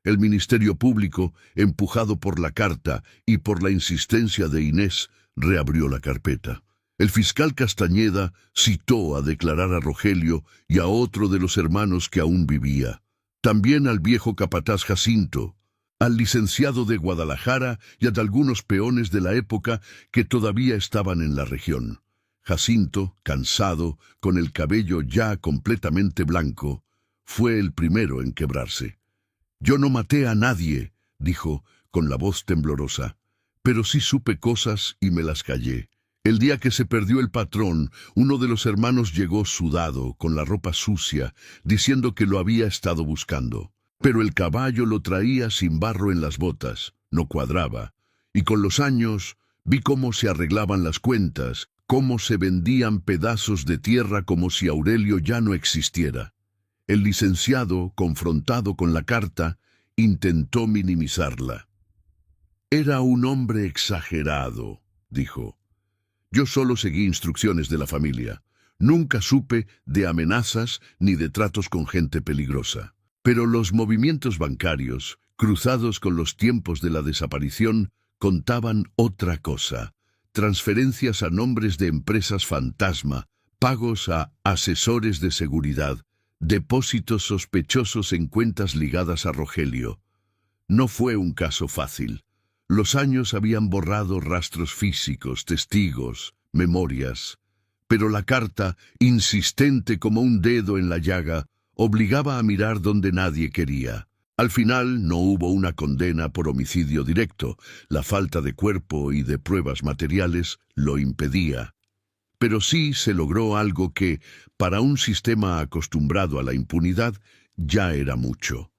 El Ministerio Público, empujado por la carta y por la insistencia de Inés, reabrió la carpeta. El fiscal Castañeda citó a declarar a Rogelio y a otro de los hermanos que aún vivía. También al viejo capataz Jacinto, al licenciado de Guadalajara y a algunos peones de la época que todavía estaban en la región. Jacinto, cansado, con el cabello ya completamente blanco, fue el primero en quebrarse. «Yo no maté a nadie», dijo, con la voz temblorosa, «pero sí supe cosas y me las callé. El día que se perdió el patrón, uno de los hermanos llegó sudado, con la ropa sucia, diciendo que lo había estado buscando. Pero el caballo lo traía sin barro en las botas, no cuadraba. Y con los años vi cómo se arreglaban las cuentas, cómo se vendían pedazos de tierra como si Aurelio ya no existiera». El licenciado, confrontado con la carta, intentó minimizarla. «Era un hombre exagerado», dijo. «Yo solo seguí instrucciones de la familia. Nunca supe de amenazas ni de tratos con gente peligrosa. Pero los movimientos bancarios, cruzados con los tiempos de la desaparición, contaban otra cosa. Transferencias a nombres de empresas fantasma, pagos a asesores de seguridad, depósitos sospechosos en cuentas ligadas a Rogelio. No fue un caso fácil. Los años habían borrado rastros físicos, testigos, memorias. Pero la carta, insistente como un dedo en la llaga, obligaba a mirar donde nadie quería. Al final no hubo una condena por homicidio directo. La falta de cuerpo y de pruebas materiales lo impedía. Pero sí se logró algo que, para un sistema acostumbrado a la impunidad, ya era mucho.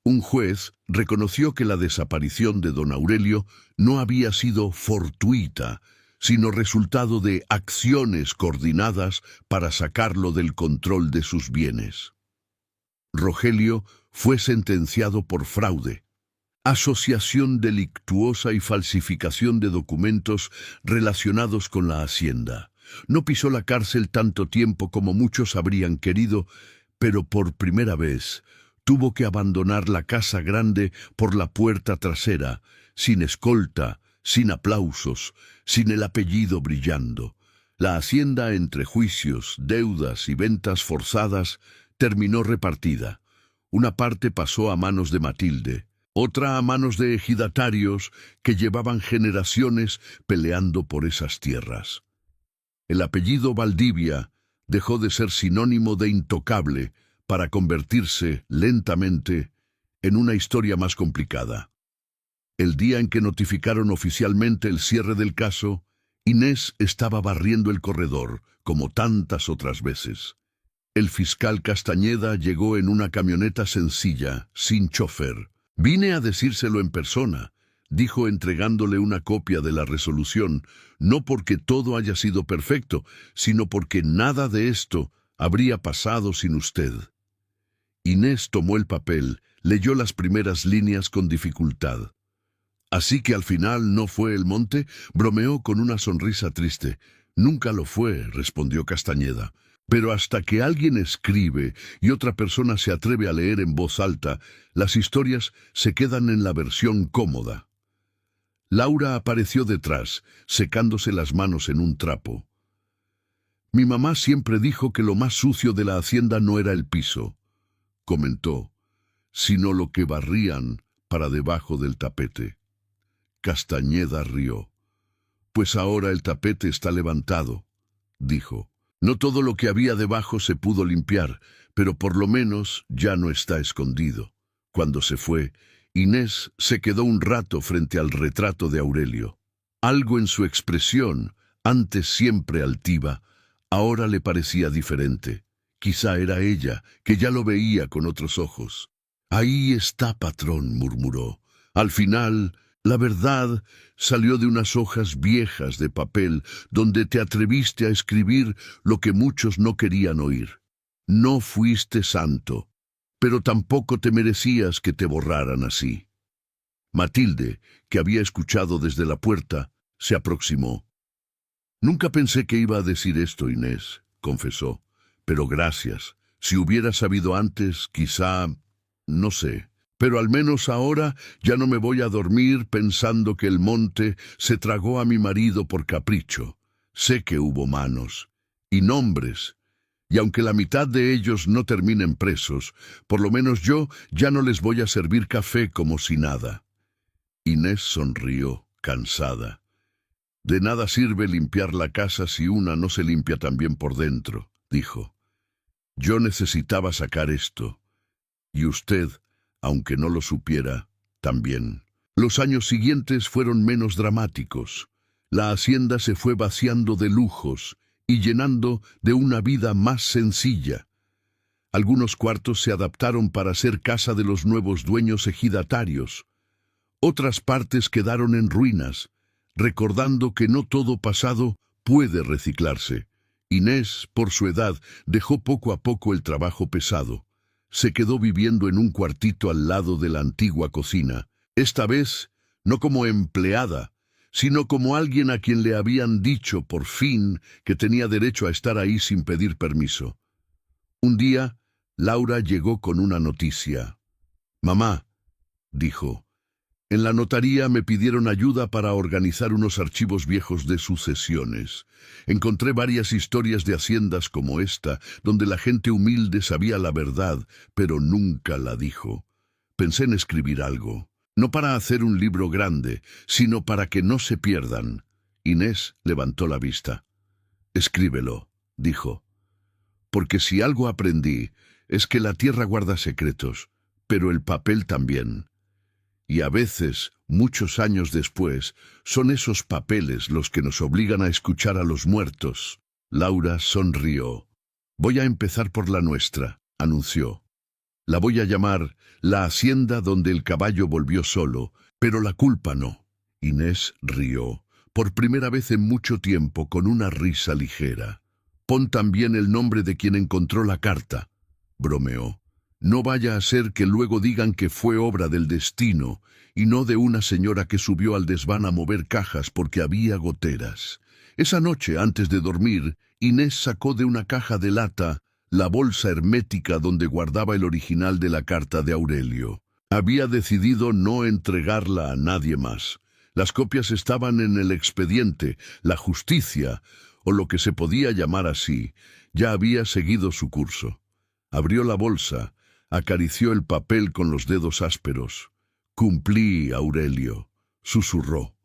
Un juez reconoció que la desaparición de don Aurelio no había sido fortuita, sino resultado de acciones coordinadas para sacarlo del control de sus bienes. Rogelio fue sentenciado por fraude, asociación delictuosa y falsificación de documentos relacionados con la hacienda. No pisó la cárcel tanto tiempo como muchos habrían querido, pero por primera vez tuvo que abandonar la casa grande por la puerta trasera, sin escolta, sin aplausos, sin el apellido brillando. La hacienda, entre juicios, deudas y ventas forzadas, terminó repartida. Una parte pasó a manos de Matilde, otra a manos de ejidatarios que llevaban generaciones peleando por esas tierras. El apellido Valdivia dejó de ser sinónimo de intocable para convertirse, lentamente, en una historia más complicada. El día en que notificaron oficialmente el cierre del caso, Inés estaba barriendo el corredor, como tantas otras veces. El fiscal Castañeda llegó en una camioneta sencilla, sin chofer. «Vine a decírselo en persona», dijo entregándole una copia de la resolución, no porque todo haya sido perfecto, sino porque nada de esto habría pasado sin usted. Inés tomó el papel, leyó las primeras líneas con dificultad. «Así que al final no fue el monte», bromeó con una sonrisa triste. «Nunca lo fue», respondió Castañeda. Pero hasta que alguien escribe y otra persona se atreve a leer en voz alta, las historias se quedan en la versión cómoda. Laura apareció detrás, secándose las manos en un trapo. Mi mamá siempre dijo que lo más sucio de la hacienda no era el piso, comentó, sino lo que barrían para debajo del tapete. Castañeda rió. Pues ahora el tapete está levantado, dijo. No todo lo que había debajo se pudo limpiar, pero por lo menos ya no está escondido. Cuando se fue, Inés se quedó un rato frente al retrato de Aurelio. Algo en su expresión, antes siempre altiva, ahora le parecía diferente. Quizá era ella, que ya lo veía con otros ojos. Ahí está, patrón, murmuró. Al final, la verdad salió de unas hojas viejas de papel donde te atreviste a escribir lo que muchos no querían oír. No fuiste santo, pero tampoco te merecías que te borraran así. Matilde, que había escuchado desde la puerta, se aproximó. Nunca pensé que iba a decir esto, Inés, confesó, pero gracias. Si hubiera sabido antes, quizá, no sé. Pero al menos ahora ya no me voy a dormir pensando que el monte se tragó a mi marido por capricho. Sé que hubo manos y nombres, y aunque la mitad de ellos no terminen presos, por lo menos yo ya no les voy a servir café como si nada. Inés sonrió, cansada. De nada sirve limpiar la casa si una no se limpia también por dentro, dijo. Yo necesitaba sacar esto, y usted, aunque no lo supiera, también. Los años siguientes fueron menos dramáticos. La hacienda se fue vaciando de lujos y llenando de una vida más sencilla. Algunos cuartos se adaptaron para ser casa de los nuevos dueños ejidatarios. Otras partes quedaron en ruinas, recordando que no todo pasado puede reciclarse. Inés, por su edad, dejó poco a poco el trabajo pesado. Se quedó viviendo en un cuartito al lado de la antigua cocina, esta vez no como empleada, sino como alguien a quien le habían dicho por fin que tenía derecho a estar ahí sin pedir permiso. Un día, Laura llegó con una noticia. «Mamá», dijo, «en la notaría me pidieron ayuda para organizar unos archivos viejos de sucesiones. Encontré varias historias de haciendas como esta, donde la gente humilde sabía la verdad, pero nunca la dijo. Pensé en escribir algo, no para hacer un libro grande, sino para que no se pierdan». Inés levantó la vista. «Escríbelo», dijo, «porque si algo aprendí es que la tierra guarda secretos, pero el papel también. Y a veces, muchos años después, son esos papeles los que nos obligan a escuchar a los muertos». Laura sonrió. «Voy a empezar por la nuestra», anunció. «La voy a llamar La hacienda donde el caballo volvió solo, pero la culpa no». Inés rió, por primera vez en mucho tiempo, con una risa ligera. «Pon también el nombre de quien encontró la carta», bromeó. «No vaya a ser que luego digan que fue obra del destino y no de una señora que subió al desván a mover cajas porque había goteras». Esa noche, antes de dormir, Inés sacó de una caja de lata la bolsa hermética donde guardaba el original de la carta de Aurelio. Había decidido no entregarla a nadie más. Las copias estaban en el expediente. La justicia, o lo que se podía llamar así, ya había seguido su curso. Abrió la bolsa, acarició el papel con los dedos ásperos. «Cumplí, Aurelio», susurró.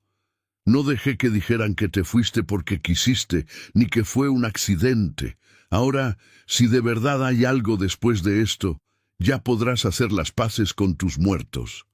«No dejé que dijeran que te fuiste porque quisiste, ni que fue un accidente. Ahora, si de verdad hay algo después de esto, ya podrás hacer las paces con tus muertos.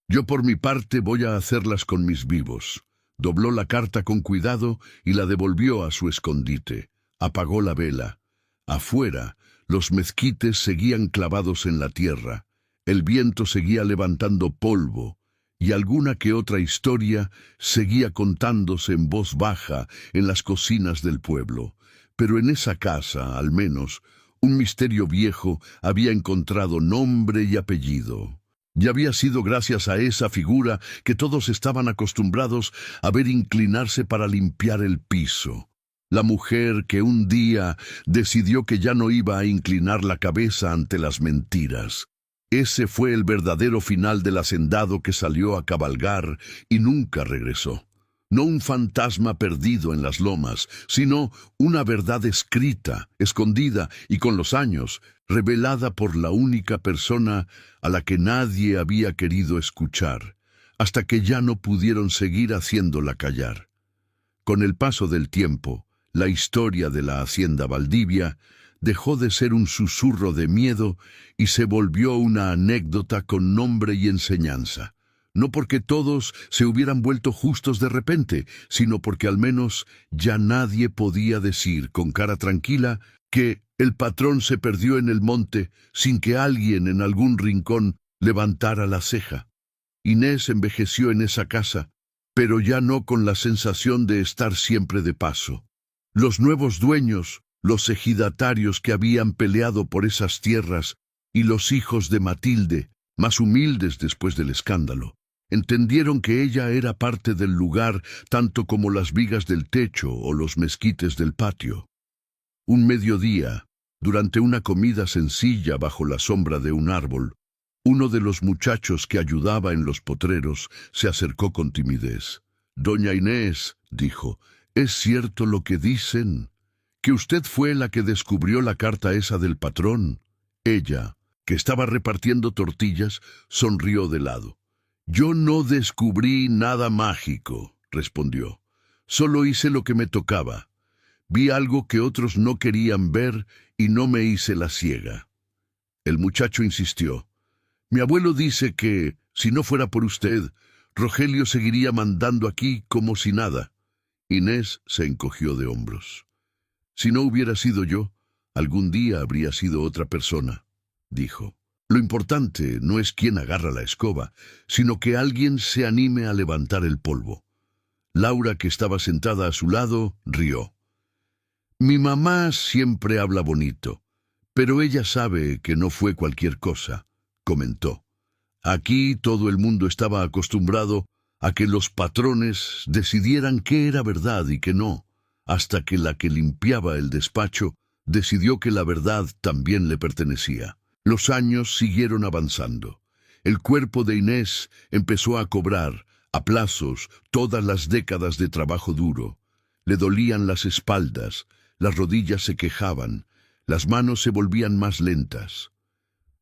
Yo por mi parte voy a hacerlas con mis vivos». Dobló la carta con cuidado y la devolvió a su escondite. Apagó la vela. Afuera, los mezquites seguían clavados en la tierra. El viento seguía levantando polvo, y alguna que otra historia seguía contándose en voz baja en las cocinas del pueblo. Pero en esa casa, al menos, un misterio viejo había encontrado nombre y apellido. Y había sido gracias a esa figura que todos estaban acostumbrados a ver inclinarse para limpiar el piso. la mujer que un día decidió que ya no iba a inclinar la cabeza ante las mentiras. Ese fue el verdadero final del hacendado que salió a cabalgar y nunca regresó. No un fantasma perdido en las lomas, sino una verdad escrita, escondida y con los años, revelada por la única persona a la que nadie había querido escuchar, hasta que ya no pudieron seguir haciéndola callar. Con el paso del tiempo, la historia de la hacienda Valdivia dejó de ser un susurro de miedo y se volvió una anécdota con nombre y enseñanza. No porque todos se hubieran vuelto justos de repente, sino porque al menos ya nadie podía decir con cara tranquila que el patrón se perdió en el monte sin que alguien en algún rincón levantara la ceja. Inés envejeció en esa casa, pero ya no con la sensación de estar siempre de paso. Los nuevos dueños, los ejidatarios que habían peleado por esas tierras, y los hijos de Matilde, más humildes después del escándalo, entendieron que ella era parte del lugar tanto como las vigas del techo o los mezquites del patio. Un mediodía, durante una comida sencilla bajo la sombra de un árbol, uno de los muchachos que ayudaba en los potreros se acercó con timidez. «Doña Inés», dijo, «¿es cierto lo que dicen? ¿Que usted fue la que descubrió la carta esa del patrón?» Ella, que estaba repartiendo tortillas, sonrió de lado. «Yo no descubrí nada mágico», respondió. «Solo hice lo que me tocaba. Vi algo que otros no querían ver y no me hice la ciega». El muchacho insistió. «Mi abuelo dice que, si no fuera por usted, Rogelio seguiría mandando aquí como si nada». Inés se encogió de hombros. «Si no hubiera sido yo, algún día habría sido otra persona», dijo. «Lo importante no es quién agarra la escoba, sino que alguien se anime a levantar el polvo». Laura, que estaba sentada a su lado, rió. «Mi mamá siempre habla bonito, pero ella sabe que no fue cualquier cosa», comentó. «Aquí todo el mundo estaba acostumbrado a que los patrones decidieran qué era verdad y qué no, hasta que la que limpiaba el despacho decidió que la verdad también le pertenecía. Los años siguieron avanzando. El cuerpo de Inés empezó a cobrar, a plazos, todas las décadas de trabajo duro. Le dolían las espaldas, las rodillas se quejaban, las manos se volvían más lentas.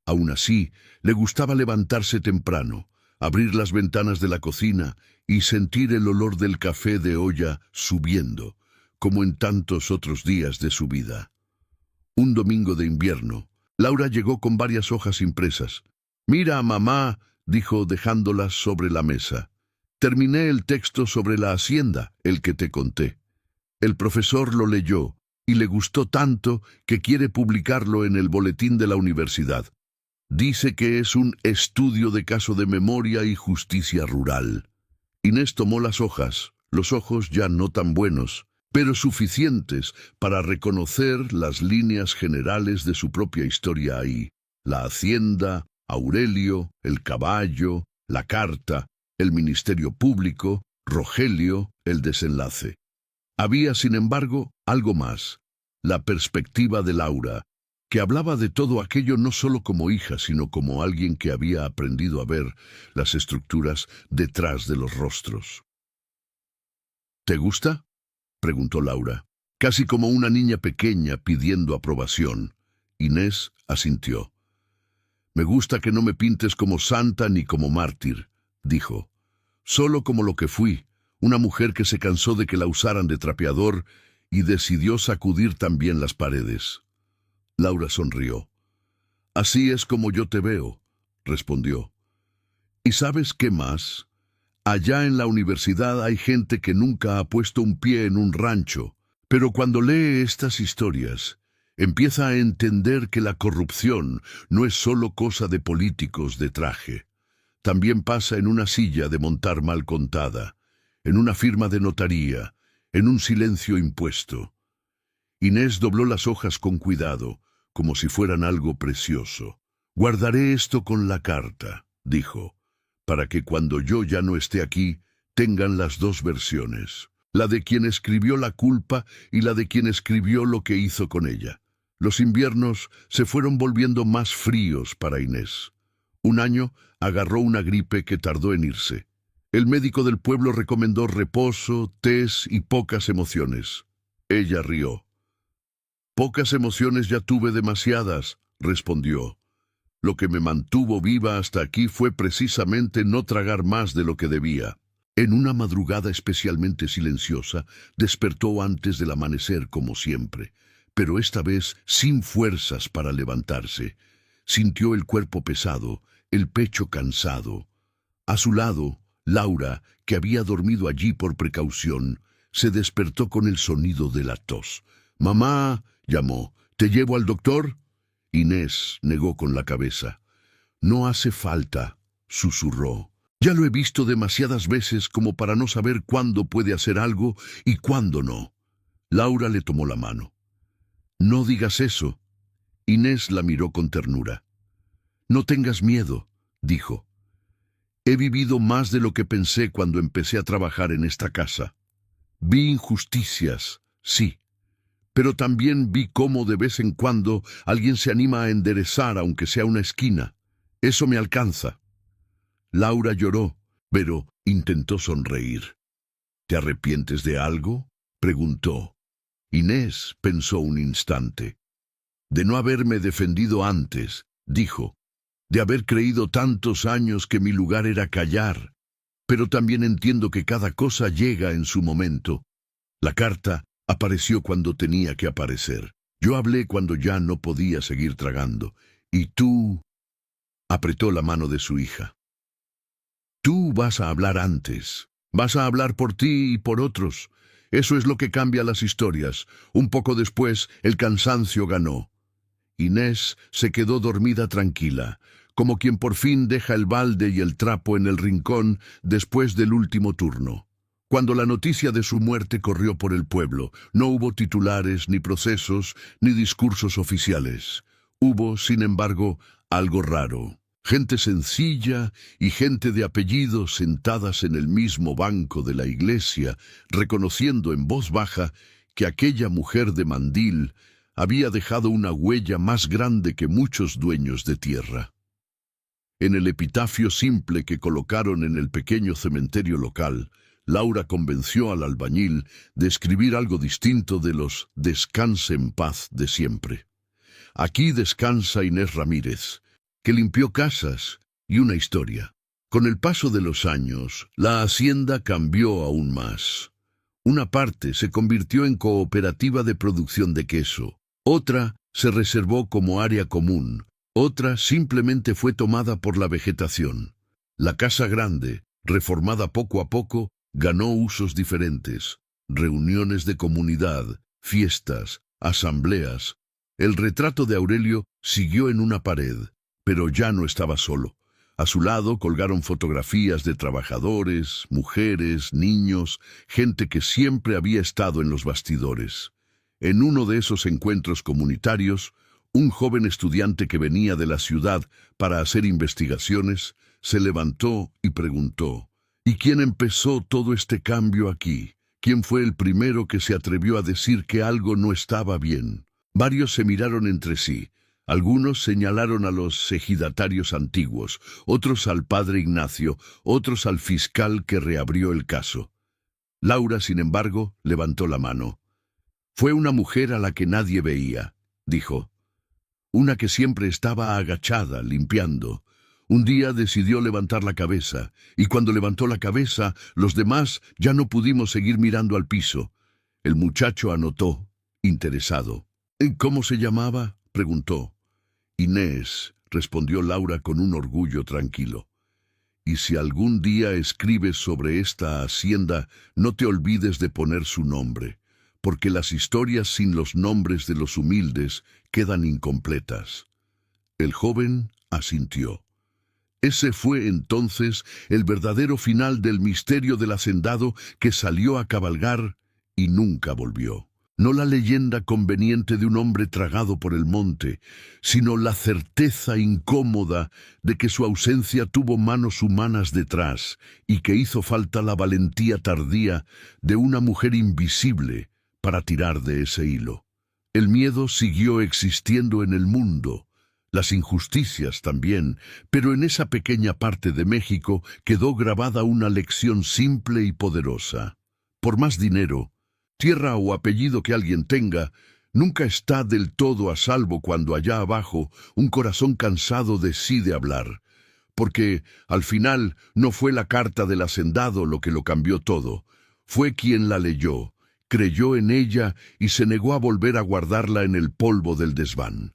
Aún así, le gustaba levantarse temprano, abrir las ventanas de la cocina y sentir el olor del café de olla subiendo, como en tantos otros días de su vida. Un domingo de invierno, Laura llegó con varias hojas impresas. «Mira, mamá», dijo dejándolas sobre la mesa. «Terminé el texto sobre la hacienda, el que te conté». El profesor lo leyó y le gustó tanto que quiere publicarlo en el boletín de la universidad. Dice que es un estudio de caso de memoria y justicia rural. Inés tomó las hojas, los ojos ya no tan buenos, pero suficientes para reconocer las líneas generales de su propia historia ahí. La hacienda, Aurelio, el caballo, la carta, el ministerio público, Rogelio, el desenlace. Había, sin embargo, algo más, la perspectiva de Laura, que hablaba de todo aquello no solo como hija, sino como alguien que había aprendido a ver las estructuras detrás de los rostros. «¿Te gusta?», preguntó Laura, casi como una niña pequeña pidiendo aprobación. Inés asintió. «Me gusta que no me pintes como santa ni como mártir», dijo. «Solo como lo que fui, una mujer que se cansó de que la usaran de trapeador y decidió sacudir también las paredes». Laura sonrió. «Así es como yo te veo», respondió. «¿Y sabes qué más? Allá en la universidad hay gente que nunca ha puesto un pie en un rancho, pero cuando lee estas historias, empieza a entender que la corrupción no es solo cosa de políticos de traje. También pasa en una silla de montar mal contada, en una firma de notaría, en un silencio impuesto». Inés dobló las hojas con cuidado, como si fueran algo precioso. «Guardaré esto con la carta», dijo, «para que cuando yo ya no esté aquí, tengan las dos versiones. la de quien escribió la culpa y la de quien escribió lo que hizo con ella. Los inviernos se fueron volviendo más fríos para Inés. Un año agarró una gripe que tardó en irse. El médico del pueblo recomendó reposo, tés y pocas emociones. Ella rió. «Pocas emociones ya tuve demasiadas», respondió. «Lo que me mantuvo viva hasta aquí fue precisamente no tragar más de lo que debía». En una madrugada especialmente silenciosa, despertó antes del amanecer como siempre, pero esta vez sin fuerzas para levantarse. Sintió el cuerpo pesado, el pecho cansado. A su lado, Laura, que había dormido allí por precaución, se despertó con el sonido de la tos. «Mamá», llamó, «¿te llevo al doctor?» Inés negó con la cabeza. «No hace falta», susurró. «Ya lo he visto demasiadas veces como para no saber cuándo puede hacer algo y cuándo no». Laura le tomó la mano. «No digas eso». Inés la miró con ternura. «No tengas miedo», dijo. «He vivido más de lo que pensé cuando empecé a trabajar en esta casa. Vi injusticias, sí, pero también vi cómo de vez en cuando alguien se anima a enderezar aunque sea una esquina. Eso me alcanza». Laura lloró, pero intentó sonreír. «¿Te arrepientes de algo?», preguntó. Inés pensó un instante. «De no haberme defendido antes», dijo. «De haber creído tantos años que mi lugar era callar. Pero también entiendo que cada cosa llega en su momento. La carta apareció cuando tenía que aparecer. Yo hablé cuando ya no podía seguir tragando. Y tú...» Apretó la mano de su hija. «Tú vas a hablar antes. Vas a hablar por ti y por otros. Eso es lo que cambia las historias. Un poco después, el cansancio ganó». Inés se quedó dormida tranquila, como quien por fin deja el balde y el trapo en el rincón después del último turno. Cuando la noticia de su muerte corrió por el pueblo, no hubo titulares, ni procesos, ni discursos oficiales. Hubo, sin embargo, algo raro. Gente sencilla y gente de apellido sentadas en el mismo banco de la iglesia, reconociendo en voz baja que aquella mujer de mandil había dejado una huella más grande que muchos dueños de tierra. En el epitafio simple que colocaron en el pequeño cementerio local, Laura convenció al albañil de escribir algo distinto de los «descanse en paz» de siempre. «Aquí descansa Inés Ramírez, que limpió casas y una historia». Con el paso de los años, la hacienda cambió aún más. Una parte se convirtió en cooperativa de producción de queso, otra se reservó como área común, otra simplemente fue tomada por la vegetación. La casa grande, reformada poco a poco, ganó usos diferentes: reuniones de comunidad, fiestas, asambleas. El retrato de Aurelio siguió en una pared, pero ya no estaba solo. A su lado colgaron fotografías de trabajadores, mujeres, niños, gente que siempre había estado en los bastidores. En uno de esos encuentros comunitarios, un joven estudiante que venía de la ciudad para hacer investigaciones se levantó y preguntó: «¿Y quién empezó todo este cambio aquí? ¿Quién fue el primero que se atrevió a decir que algo no estaba bien?». Varios se miraron entre sí. Algunos señalaron a los ejidatarios antiguos, otros al padre Ignacio, otros al fiscal que reabrió el caso. Laura, sin embargo, levantó la mano. «Fue una mujer a la que nadie veía», dijo. «Una que siempre estaba agachada, limpiando. Un día decidió levantar la cabeza, y cuando levantó la cabeza, los demás ya no pudimos seguir mirando al piso». El muchacho anotó, interesado. «¿Cómo se llamaba?», preguntó. «Inés», respondió Laura con un orgullo tranquilo. «Y si algún día escribes sobre esta hacienda, no te olvides de poner su nombre, porque las historias sin los nombres de los humildes quedan incompletas». El joven asintió. Ese fue entonces el verdadero final del misterio del hacendado que salió a cabalgar y nunca volvió. No la leyenda conveniente de un hombre tragado por el monte, sino la certeza incómoda de que su ausencia tuvo manos humanas detrás y que hizo falta la valentía tardía de una mujer invisible para tirar de ese hilo. El miedo siguió existiendo en el mundo, las injusticias también, pero en esa pequeña parte de México quedó grabada una lección simple y poderosa. Por más dinero, tierra o apellido que alguien tenga, nunca está del todo a salvo cuando allá abajo un corazón cansado decide hablar, porque al final no fue la carta del hacendado lo que lo cambió todo, fue quien la leyó, creyó en ella y se negó a volver a guardarla en el polvo del desván.